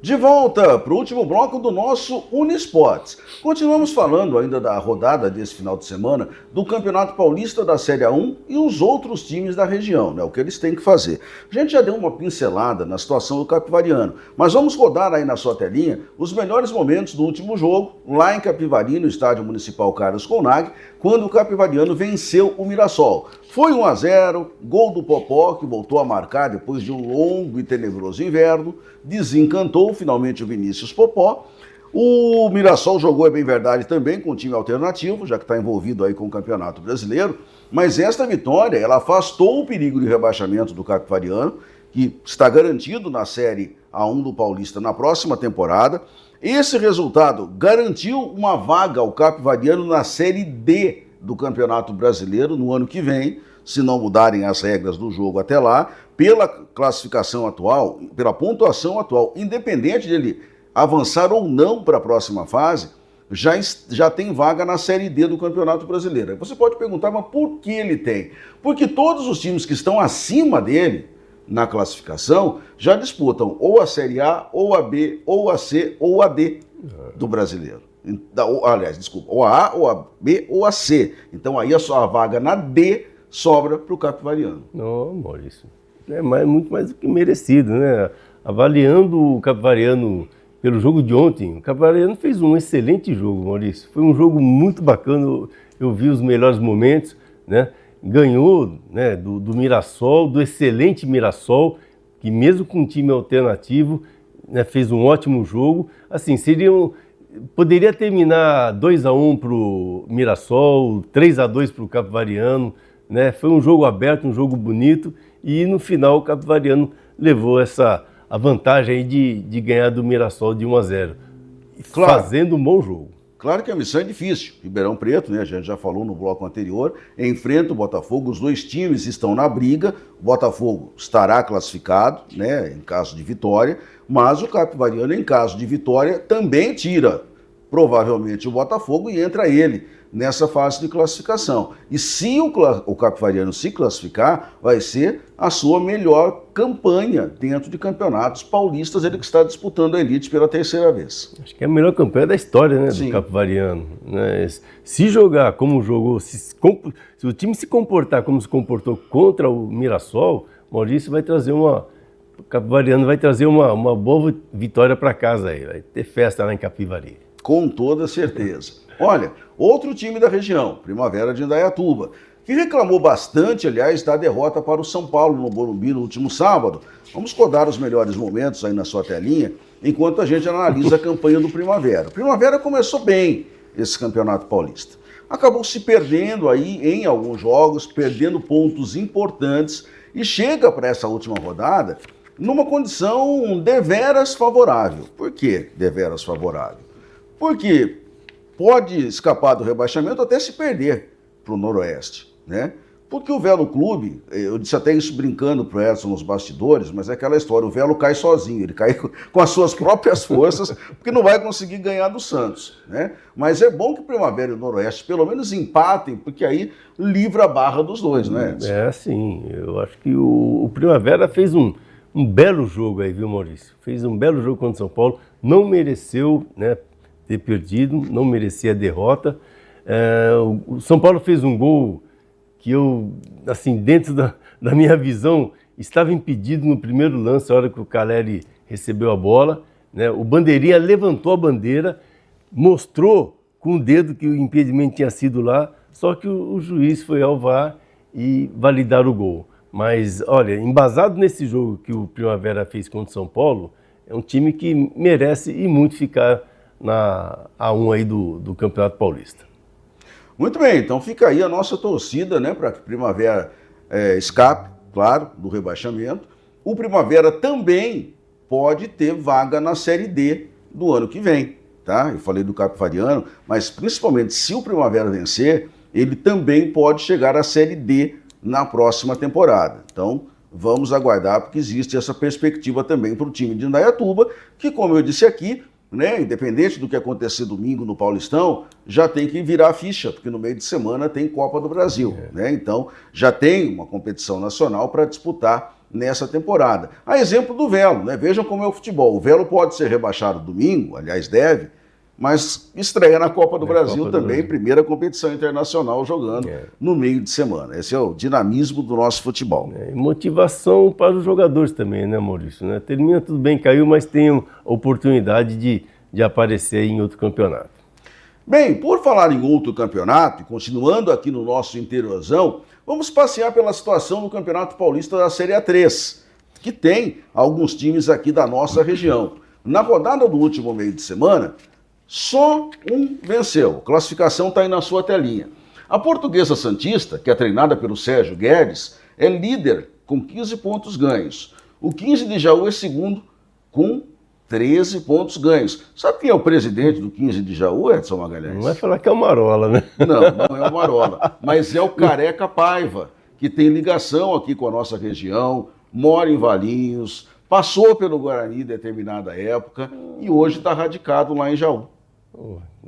B: De volta para o último bloco do nosso Unisports. Continuamos falando ainda da rodada desse final de semana do Campeonato Paulista da Série A1 e os outros times da região, né? O que eles têm que fazer. A gente já deu uma pincelada na situação do Capivariano, mas vamos rodar aí na sua telinha os melhores momentos do último jogo, lá em Capivari, no Estádio Municipal Carlos Conag, quando o Capivariano venceu o Mirassol. Foi 1-0, gol do Popó, que voltou a marcar depois de um longo e tenebroso inverno, desencantou finalmente o Vinícius Popó. O Mirassol jogou, é bem verdade, também com um time alternativo, já que está envolvido aí com o Campeonato Brasileiro, mas esta vitória, ela afastou o perigo de rebaixamento do Capivariano, que está garantido na Série A1 do Paulista na próxima temporada. Esse resultado garantiu uma vaga ao Capivariano na Série D do Campeonato Brasileiro no ano que vem, se não mudarem as regras do jogo até lá, pela classificação atual, pela pontuação atual, independente dele avançar ou não para a próxima fase, já tem vaga na Série D do Campeonato Brasileiro. Você pode perguntar, mas por que ele tem? Porque todos os times que estão acima dele na classificação já disputam ou a Série A, ou a B, ou a C, ou a D do Brasileiro. Aliás, desculpa, ou a A, ou a B, ou a C. Então aí a vaga na D sobra para o Capivariano.
C: Não, Maurício, é muito mais do que merecido, né? Avaliando o Capivariano pelo jogo de ontem, o Capivariano fez um excelente jogo, Maurício. Foi um jogo muito bacana, eu vi os melhores momentos, né? Ganhou, né, do Mirassol, do excelente Mirassol, que mesmo com um time alternativo, né, fez um ótimo jogo. Assim, poderia terminar 2-1 para o Mirassol, 3-2 para o Capivariano, né? Foi um jogo aberto, um jogo bonito, e no final o Capivariano levou a vantagem aí de ganhar do Mirassol de 1-0, claro, fazendo um bom jogo.
B: Claro que a missão é difícil. Ribeirão Preto, né, a gente já falou no bloco anterior, enfrenta o Botafogo, os dois times estão na briga, o Botafogo estará classificado, né, em caso de vitória, mas o Capivariano, em caso de vitória, também tira provavelmente o Botafogo, e entra ele nessa fase de classificação. E se o Capivariano se classificar, vai ser a sua melhor campanha dentro de campeonatos paulistas, ele que está disputando a elite pela terceira vez.
C: Acho que é a melhor campanha da história, né,
B: Sim.
C: do Capivariano. Né? Se jogar como jogou, se o time se comportar como se comportou contra o Mirassol, Maurício vai trazer o Capivariano vai trazer uma boa vitória para casa aí, vai ter festa lá em Capivari.
B: Com toda certeza. Olha, outro time da região, Primavera de Indaiatuba, que reclamou bastante, aliás, da derrota para o São Paulo no Morumbi no último sábado. Vamos rodar os melhores momentos aí na sua telinha, enquanto a gente analisa a campanha do Primavera. O Primavera começou bem esse campeonato paulista. Acabou se perdendo aí em alguns jogos, perdendo pontos importantes e chega para essa última rodada numa condição deveras favorável. Por que deveras favorável? Porque pode escapar do rebaixamento até se perder para o Noroeste, né? Porque o Velo Clube, eu disse até isso brincando para o Edson nos bastidores, mas é aquela história, o Velo cai sozinho, ele cai com as suas próprias forças, porque não vai conseguir ganhar do Santos, né? Mas é bom que o Primavera e o Noroeste pelo menos empatem, porque aí livra a barra dos dois, né, Edson?
C: É, sim, eu acho que o Primavera fez um belo jogo aí, viu, Maurício? Fez um belo jogo contra o São Paulo, não mereceu, né, ter perdido, não merecia a derrota. O São Paulo fez um gol que eu, assim, dentro da minha visão, estava impedido no primeiro lance, a hora que o Caleri recebeu a bola, né? O bandeirinha levantou a bandeira, mostrou com o dedo que o impedimento tinha sido lá, só que o juiz foi ao VAR e validar o gol. Mas, olha, embasado nesse jogo que o Primavera fez contra o São Paulo, é um time que merece e muito ficar na A1 aí do Campeonato Paulista.
B: Muito bem, então fica aí a nossa torcida, né, para que Primavera escape, claro, do rebaixamento. O Primavera também pode ter vaga na Série D do ano que vem, tá? Eu falei do Capivariano, mas principalmente se o Primavera vencer, ele também pode chegar à Série D na próxima temporada. Então, vamos aguardar, porque existe essa perspectiva também para o time de Indaiatuba, que, como eu disse aqui, né, independente do que acontecer domingo no Paulistão, já tem que virar a ficha, porque no meio de semana tem Copa do Brasil, né? Então já tem uma competição nacional para disputar nessa temporada. A exemplo do Velo, né? Vejam como é o futebol. O Velo pode ser rebaixado domingo, aliás deve, mas estreia na Copa do Brasil
C: Copa do
B: também,
C: Brasil.
B: Primeira competição internacional jogando no meio de semana. Esse é o dinamismo do nosso futebol.
C: E motivação para os jogadores também, né, Maurício? Né? Termina tudo bem, caiu, mas tem a oportunidade de aparecer em outro campeonato.
B: Bem, por falar em outro campeonato, e continuando aqui no nosso interiorzão, vamos passear pela situação no Campeonato Paulista da Série A3, que tem alguns times aqui da nossa região. Na rodada do último meio de semana, só um venceu. A classificação está aí na sua telinha. A Portuguesa Santista, que é treinada pelo Sérgio Guedes, é líder com 15 pontos ganhos. O 15 de Jaú é segundo com 13 pontos ganhos. Sabe quem é o presidente do 15 de Jaú, Edson Magalhães?
C: Não vai falar que é o Marola, né?
B: Não é o Marola, mas é o Careca Paiva, que tem ligação aqui com a nossa região, mora em Valinhos, passou pelo Guarani em determinada época e hoje está radicado lá em Jaú.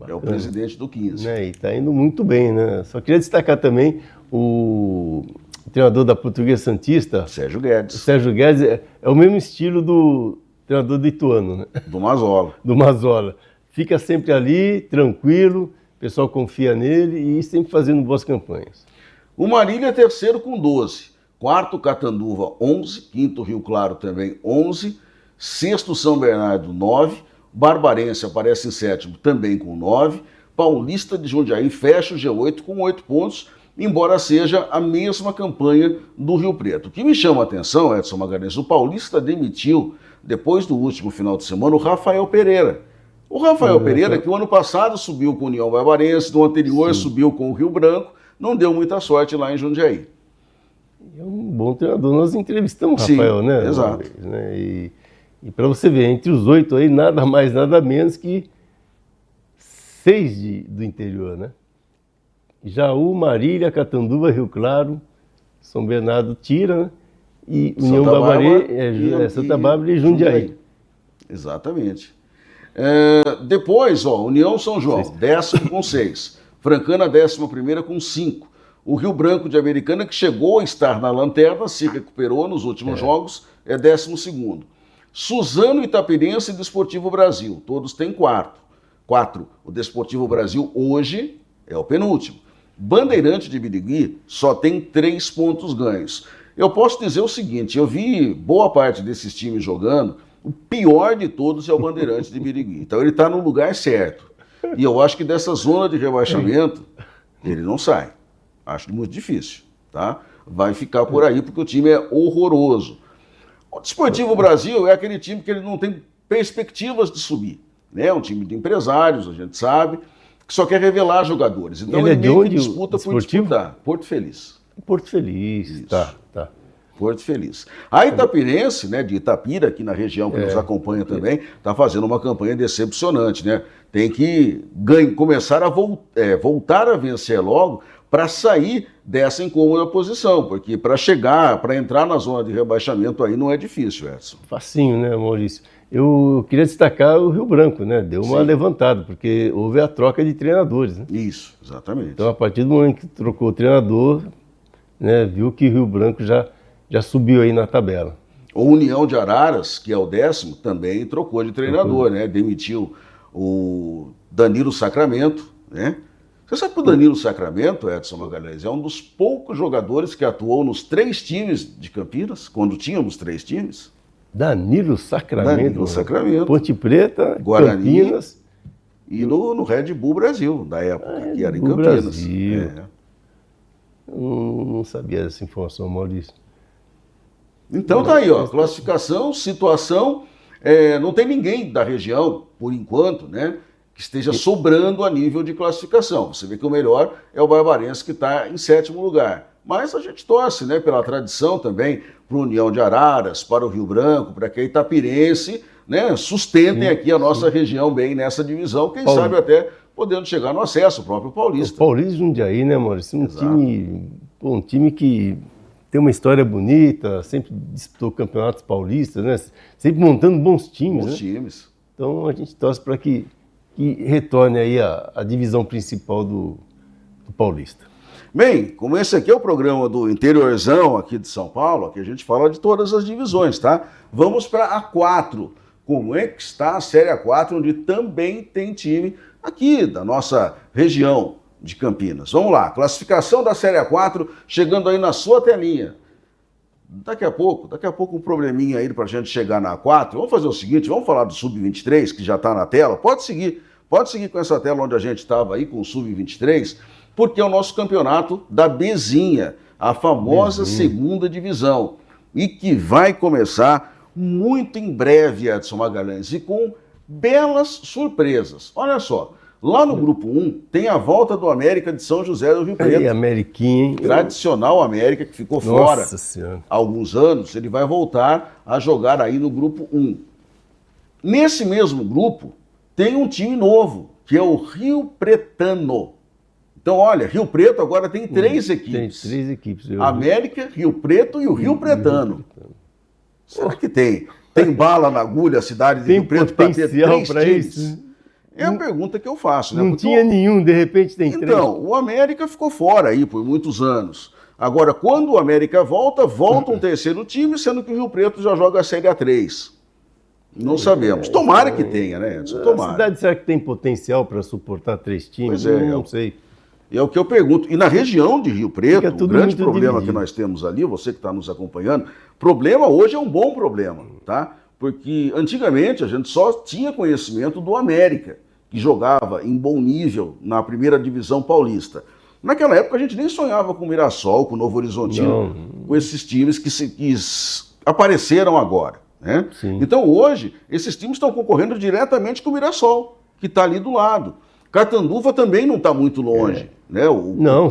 B: É o presidente do 15.
C: E está indo muito bem, né? Só queria destacar também o treinador da Portuguesa Santista,
B: Sérgio Guedes.
C: O Sérgio Guedes é o mesmo estilo do treinador do Ituano, né?
B: Do Mazola.
C: Do Mazola. Fica sempre ali, tranquilo, o pessoal confia nele e sempre fazendo boas campanhas.
B: O Marília é terceiro com 12. Quarto, Catanduva, 11. Quinto, Rio Claro também, 11. Sexto, São Bernardo, 9. Barbarense aparece em sétimo, também com 9. Paulista de Jundiaí fecha o G8 com 8 pontos, embora seja a mesma campanha do Rio Preto. O que me chama a atenção, Edson Magalhães, o Paulista demitiu, depois do último final de semana, o Rafael Pereira. O Rafael Pereira, que o ano passado subiu com o União Barbarense, no anterior subiu com o Rio Branco, não deu muita sorte lá em Jundiaí.
C: É um bom treinador, nós entrevistamos o Rafael, né?
B: Exato.
C: Né? E para você ver, entre os 8 aí, nada mais, nada menos que 6 do interior, né? Jaú, Marília, Catanduva, Rio Claro, São Bernardo, Tira, né? E União Barbarense, Santa Bárbara e Jundiaí.
B: Exatamente. Depois, União São João, 10º com 6. Francana, 11ª com 5. O Rio Branco de Americana, que chegou a estar na lanterna, se recuperou nos últimos jogos, é 12º. Suzano, Itapirense e Desportivo Brasil, todos têm 4. O Desportivo Brasil hoje é o penúltimo. Bandeirante de Birigui só tem 3 pontos ganhos. Eu posso dizer o seguinte, eu vi boa parte desses times jogando, o pior de todos é o Bandeirante de Birigui. Então ele está no lugar certo. E eu acho que dessa zona de rebaixamento, ele não sai. Acho muito difícil, tá? Vai ficar por aí porque o time é horroroso. O Desportivo Brasil é aquele time que ele não tem perspectivas de subir. É um time de empresários, a gente sabe, que só quer revelar jogadores. Então ele meio que disputa por disputar. Porto Feliz.
C: Porto Feliz, isso. Tá.
B: Porto Feliz. A Itapirense, né, de Itapira, aqui na região que nos acompanha também, está fazendo uma campanha decepcionante, né? Tem que começar a voltar a vencer logo para sair dessa incômoda posição, porque para entrar na zona de rebaixamento aí não é difícil, Edson.
C: Facinho, né, Maurício? Eu queria destacar o Rio Branco, né? Deu uma levantada, porque houve a troca de treinadores, né?
B: Isso, exatamente.
C: Então, a partir do momento que trocou o treinador, né, viu que o Rio Branco já subiu aí na tabela.
B: O União de Araras, que é o 10º, também trocou de treinador, né? Demitiu o Danilo Sacramento, né? Você sabe que o Danilo Sacramento, Edson Magalhães, é um dos poucos jogadores que atuou nos 3 times de Campinas, quando tínhamos 3 times.
C: Danilo Sacramento.
B: Danilo Sacramento.
C: Ponte Preta,
B: Guarani,
C: Campinas.
B: E no Red Bull Brasil, da época, que era em Campinas.
C: Brasil. Não sabia dessa informação, Maurício.
B: Então tá aí, classificação, situação, não tem ninguém da região, por enquanto, né, que esteja sobrando a nível de classificação. Você vê que o melhor é o Barbarense, que está em 7º lugar. Mas a gente torce, né, pela tradição também, para o União de Araras, para o Rio Branco, para que a Itapirense, né, sustentem aqui a nossa região bem nessa divisão, quem sabe até podendo chegar no acesso, o próprio Paulista.
C: O Paulista de Jundiaí, né, Maurício? Um time que tem uma história bonita, sempre disputou campeonatos paulistas, né? Sempre montando bons times.
B: Bons times.
C: Então a gente torce para que retorne aí a divisão principal do Paulista.
B: Bem, como esse aqui é o programa do interiorzão aqui de São Paulo, aqui a gente fala de todas as divisões, tá? Vamos para a A4. Como é que está a Série A4, onde também tem time aqui da nossa região de Campinas. Vamos lá, classificação da Série A4, chegando aí na sua telinha. Daqui a pouco um probleminha aí para a gente chegar na A4. Vamos fazer o seguinte, vamos falar do Sub-23, que já está na tela. Pode seguir com essa tela onde a gente estava aí, com o Sub-23, porque é o nosso campeonato da Bezinha, a famosa segunda divisão, e que vai começar muito em breve, Edson Magalhães, e com belas surpresas. Olha só, lá no grupo 1 tem a volta do América de São José do Rio Preto.
C: Aí, Ameriquinha.
B: Tradicional América, que ficou fora há alguns anos, ele vai voltar a jogar aí no grupo 1. Nesse mesmo grupo tem um time novo, que é o Rio Pretano. Então, olha, Rio Preto agora tem 3 equipes.
C: Tem 3 equipes.
B: América, Rio Preto e o Rio Pretano. Será que tem bala na agulha a cidade de Rio Preto para ter 3 times? Isso? É a pergunta que eu faço, né?
C: Não tinha nenhum, de repente tem 3.
B: Então, o América ficou fora aí por muitos anos. Agora, quando o América volta um terceiro time, sendo que o Rio Preto já joga a Série A3. Não sabemos. Tomara que tenha, né, Edson? Tomara.
C: A cidade, será que tem potencial para suportar 3 times?
B: Pois é.
C: Não sei.
B: É o que eu pergunto. E na região de Rio Preto, o grande problema que nós temos ali, você que está nos acompanhando, problema hoje é um bom problema, tá? Porque antigamente a gente só tinha conhecimento do América, que jogava em bom nível na primeira divisão paulista. Naquela época a gente nem sonhava com o Mirassol, com o Novo Horizontino, com esses times que apareceram agora, né? Então hoje esses times estão concorrendo diretamente com o Mirassol, que está ali do lado. Catanduva também não está muito longe, né?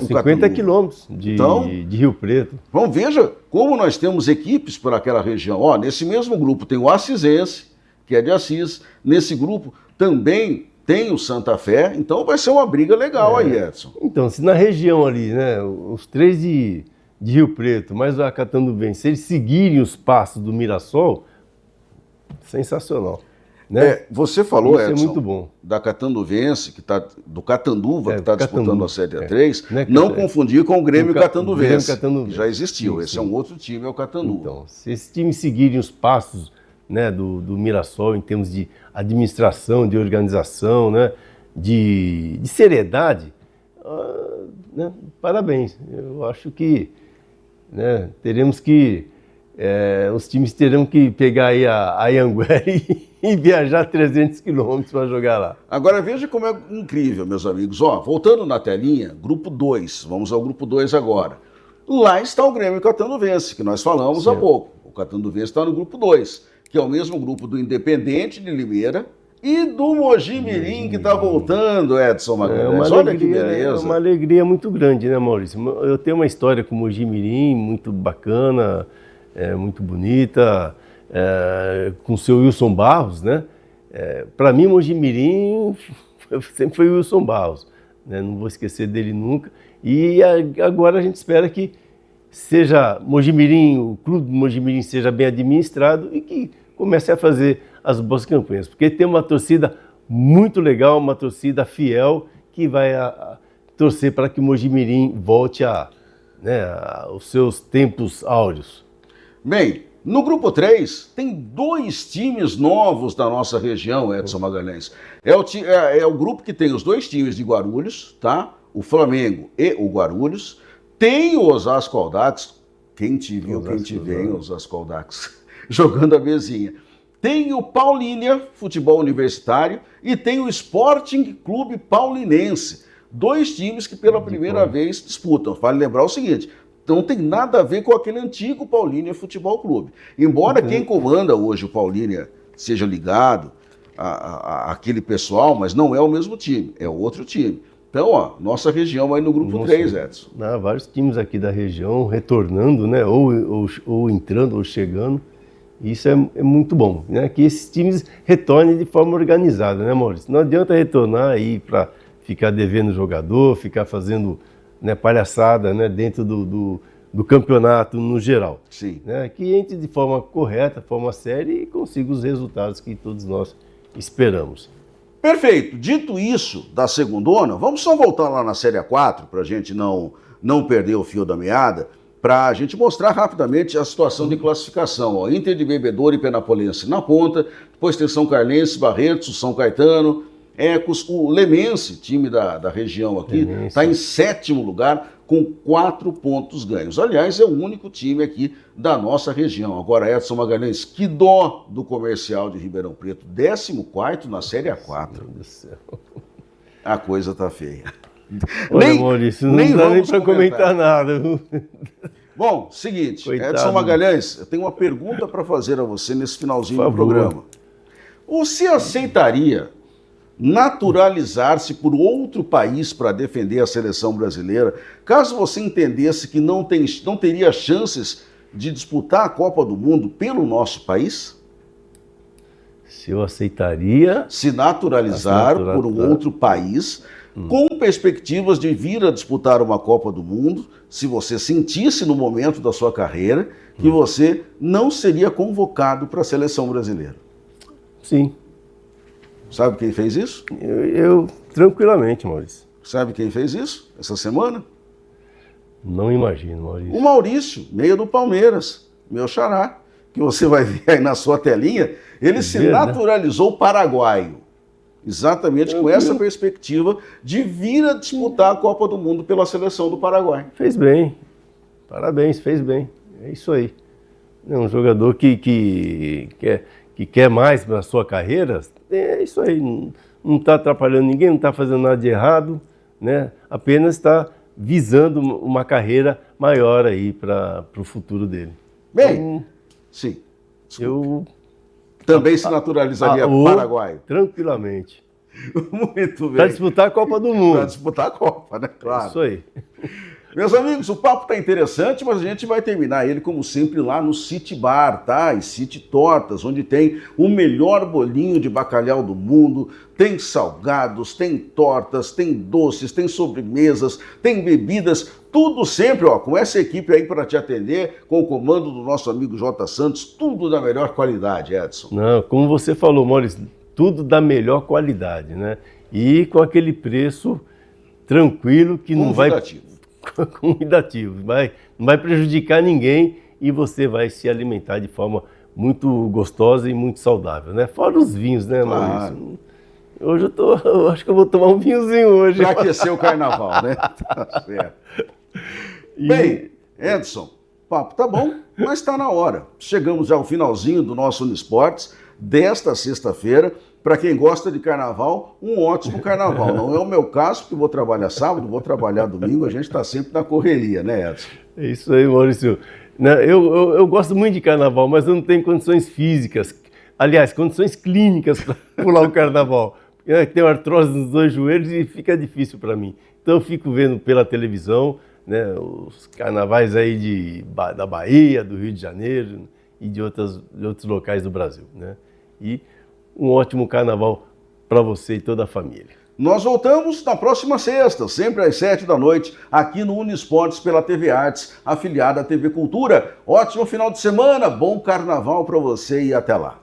C: 50 quilômetros de Rio Preto.
B: Então, veja como nós temos equipes por aquela região. Ó, nesse mesmo grupo tem o Assisense, que é de Assis. Nesse grupo também tem o Santa Fé. Então vai ser uma briga legal aí, Edson.
C: Então, se na região ali, né, os 3 de Rio Preto, mais o Catanduvense, se eles seguirem os passos do Mirassol, sensacional. né?
B: Você falou,
C: Isso
B: Edson,
C: é muito bom.
B: da Catanduvense, do Catanduva, que está disputando a Série A3,
C: Né,
B: não confundir com o Grêmio Catanduvense,
C: Catanduvense.
B: que já existiu.
C: Sim,
B: Esse
C: sim.
B: é um outro time, é o Catanduva.
C: Então, se esses times seguirem os passos, né, do Mirassol em termos de administração, de organização, né, de seriedade, né, parabéns. Eu acho que, né, os times terão que pegar aí a Anhanguera e viajar 300 quilômetros para jogar lá.
B: Agora veja como é incrível, meus amigos. Voltando na telinha, grupo 2, vamos ao grupo 2 agora. Lá está o Grêmio Catanduvense, que nós falamos há pouco. O Catanduvense está no grupo 2, que é o mesmo grupo do Independente de Limeira e do Mogi Mirim, que está voltando, Edson Magalhães. Olha que beleza.
C: É uma alegria muito grande, né, Maurício? Eu tenho uma história com o Mogi Mirim muito bacana, muito bonita, com o seu Wilson Barros, né? Para mim, Mogi Mirim sempre foi o Wilson Barros, né? Não vou esquecer dele nunca. E agora a gente espera que seja Mogi Mirim, o clube do Mogi Mirim seja bem administrado e que comece a fazer as boas campanhas, porque tem uma torcida muito legal, uma torcida fiel que vai torcer para que o Mogi Mirim volte aos seus tempos áureos.
B: Bem, no grupo 3 tem 2 times novos da nossa região, Edson Magalhães. É o grupo que tem os 2 times de Guarulhos, tá? O Flamengo e o Guarulhos. Tem o Osasco Audax, quem te viu, quem te vê, Osasco Audax, jogando a mesinha. Tem o Paulínia, futebol universitário, e tem o Sporting Clube Paulinense. 2 times que pela primeira vez disputam. Vale lembrar o seguinte, não tem nada a ver com aquele antigo Paulínia Futebol Clube. Embora quem comanda hoje o Paulínia seja ligado àquele pessoal, mas não é o mesmo time, é outro time. Então, nossa região vai no grupo 3, Edson.
C: Vários times aqui da região retornando, né? Ou entrando ou chegando. Isso é muito bom, né? Que esses times retornem de forma organizada, né, Maurício? Não adianta retornar aí para ficar devendo jogador, ficar fazendo, né, palhaçada, né, dentro do campeonato no geral.
B: Sim.
C: Né? Que entre de forma correta, forma séria e consiga os resultados que todos nós esperamos.
B: Perfeito. Dito isso, da segundona, vamos só voltar lá na Série A4, para a gente não perder o fio da meada, para a gente mostrar rapidamente a situação de classificação. Inter de Bebedouro e Penapolense na ponta, depois tem São Carlense, Barretos, São Caetano, Ecos, o Lemense, time da região aqui, está em 7º lugar com 4 pontos ganhos. Aliás, é o único time aqui da nossa região. Agora, Edson Magalhães, que dó do Comercial de Ribeirão Preto, 14º na Série A4.
C: Meu Deus do céu.
B: A coisa tá feia.
C: Olha, Maurício, não dá nem para comentar nada.
B: Bom, seguinte,
C: Coitado.
B: Edson Magalhães, eu tenho uma pergunta para fazer a você nesse finalzinho do programa. Você aceitaria naturalizar-se por outro país para defender a seleção brasileira, caso você entendesse que não teria chances de disputar a Copa do Mundo pelo nosso país?
C: Se eu aceitaria...
B: Se naturalizar por um outro país, com perspectivas de vir a disputar uma Copa do Mundo, se você sentisse no momento da sua carreira que você não seria convocado para a seleção brasileira.
C: Sim.
B: Sabe quem fez isso?
C: Eu tranquilamente, Maurício.
B: Sabe quem fez isso essa semana?
C: Não imagino, Maurício.
B: O Maurício, meia do Palmeiras, meu xará, que você vai ver aí na sua telinha, ele se naturalizou paraguaio. Exatamente com essa perspectiva de vir a disputar a Copa do Mundo pela seleção do Paraguai.
C: Fez bem. Parabéns, fez bem. É isso aí. É um jogador que quer mais para a sua carreira, é isso aí. Não está atrapalhando ninguém, não está fazendo nada de errado, né? Apenas está visando uma carreira maior aí para o futuro dele.
B: Bem,
C: então,
B: sim.
C: Eu
B: também se naturalizaria paraguaio.
C: Tranquilamente.
B: Muito bem.
C: Para disputar a Copa do Mundo.
B: Para disputar a Copa, né? Claro.
C: Isso aí.
B: Meus amigos, o papo tá interessante, mas a gente vai terminar ele, como sempre, lá no City Bar, tá? E City Tortas, onde tem o melhor bolinho de bacalhau do mundo, tem salgados, tem tortas, tem doces, tem sobremesas, tem bebidas, tudo sempre, ó, com essa equipe aí para te atender, com o comando do nosso amigo J. Santos, tudo da melhor qualidade, Edson.
C: Não, como você falou, Maurício, tudo da melhor qualidade, né? E com aquele preço tranquilo que não vai... Convidativo. Não vai prejudicar ninguém e você vai se alimentar de forma muito gostosa e muito saudável, né? Fora os vinhos, né, Maurício?
B: Claro.
C: Hoje eu acho que eu vou tomar um vinhozinho hoje.
B: Para aquecer o carnaval, né? Tá certo. Bem, Edson, o papo tá bom, mas está na hora. Chegamos já ao finalzinho do nosso Unisportes desta sexta-feira. Para quem gosta de carnaval, um ótimo carnaval. Não é o meu caso, porque vou trabalhar sábado, vou trabalhar domingo, a gente está sempre na correria, né, Edson? É
C: isso aí, Maurício. Eu gosto muito de carnaval, mas eu não tenho condições físicas, aliás, condições clínicas para pular o carnaval. Eu tenho artrose nos 2 joelhos e fica difícil para mim. Então eu fico vendo pela televisão, né, os carnavais aí da Bahia, do Rio de Janeiro e de outros locais do Brasil, né? E um ótimo carnaval para você e toda a família.
B: Nós voltamos na próxima sexta, sempre às 7 da noite, aqui no Unisportes pela TV Artes, afiliada à TV Cultura. Ótimo final de semana, bom carnaval para você e até lá.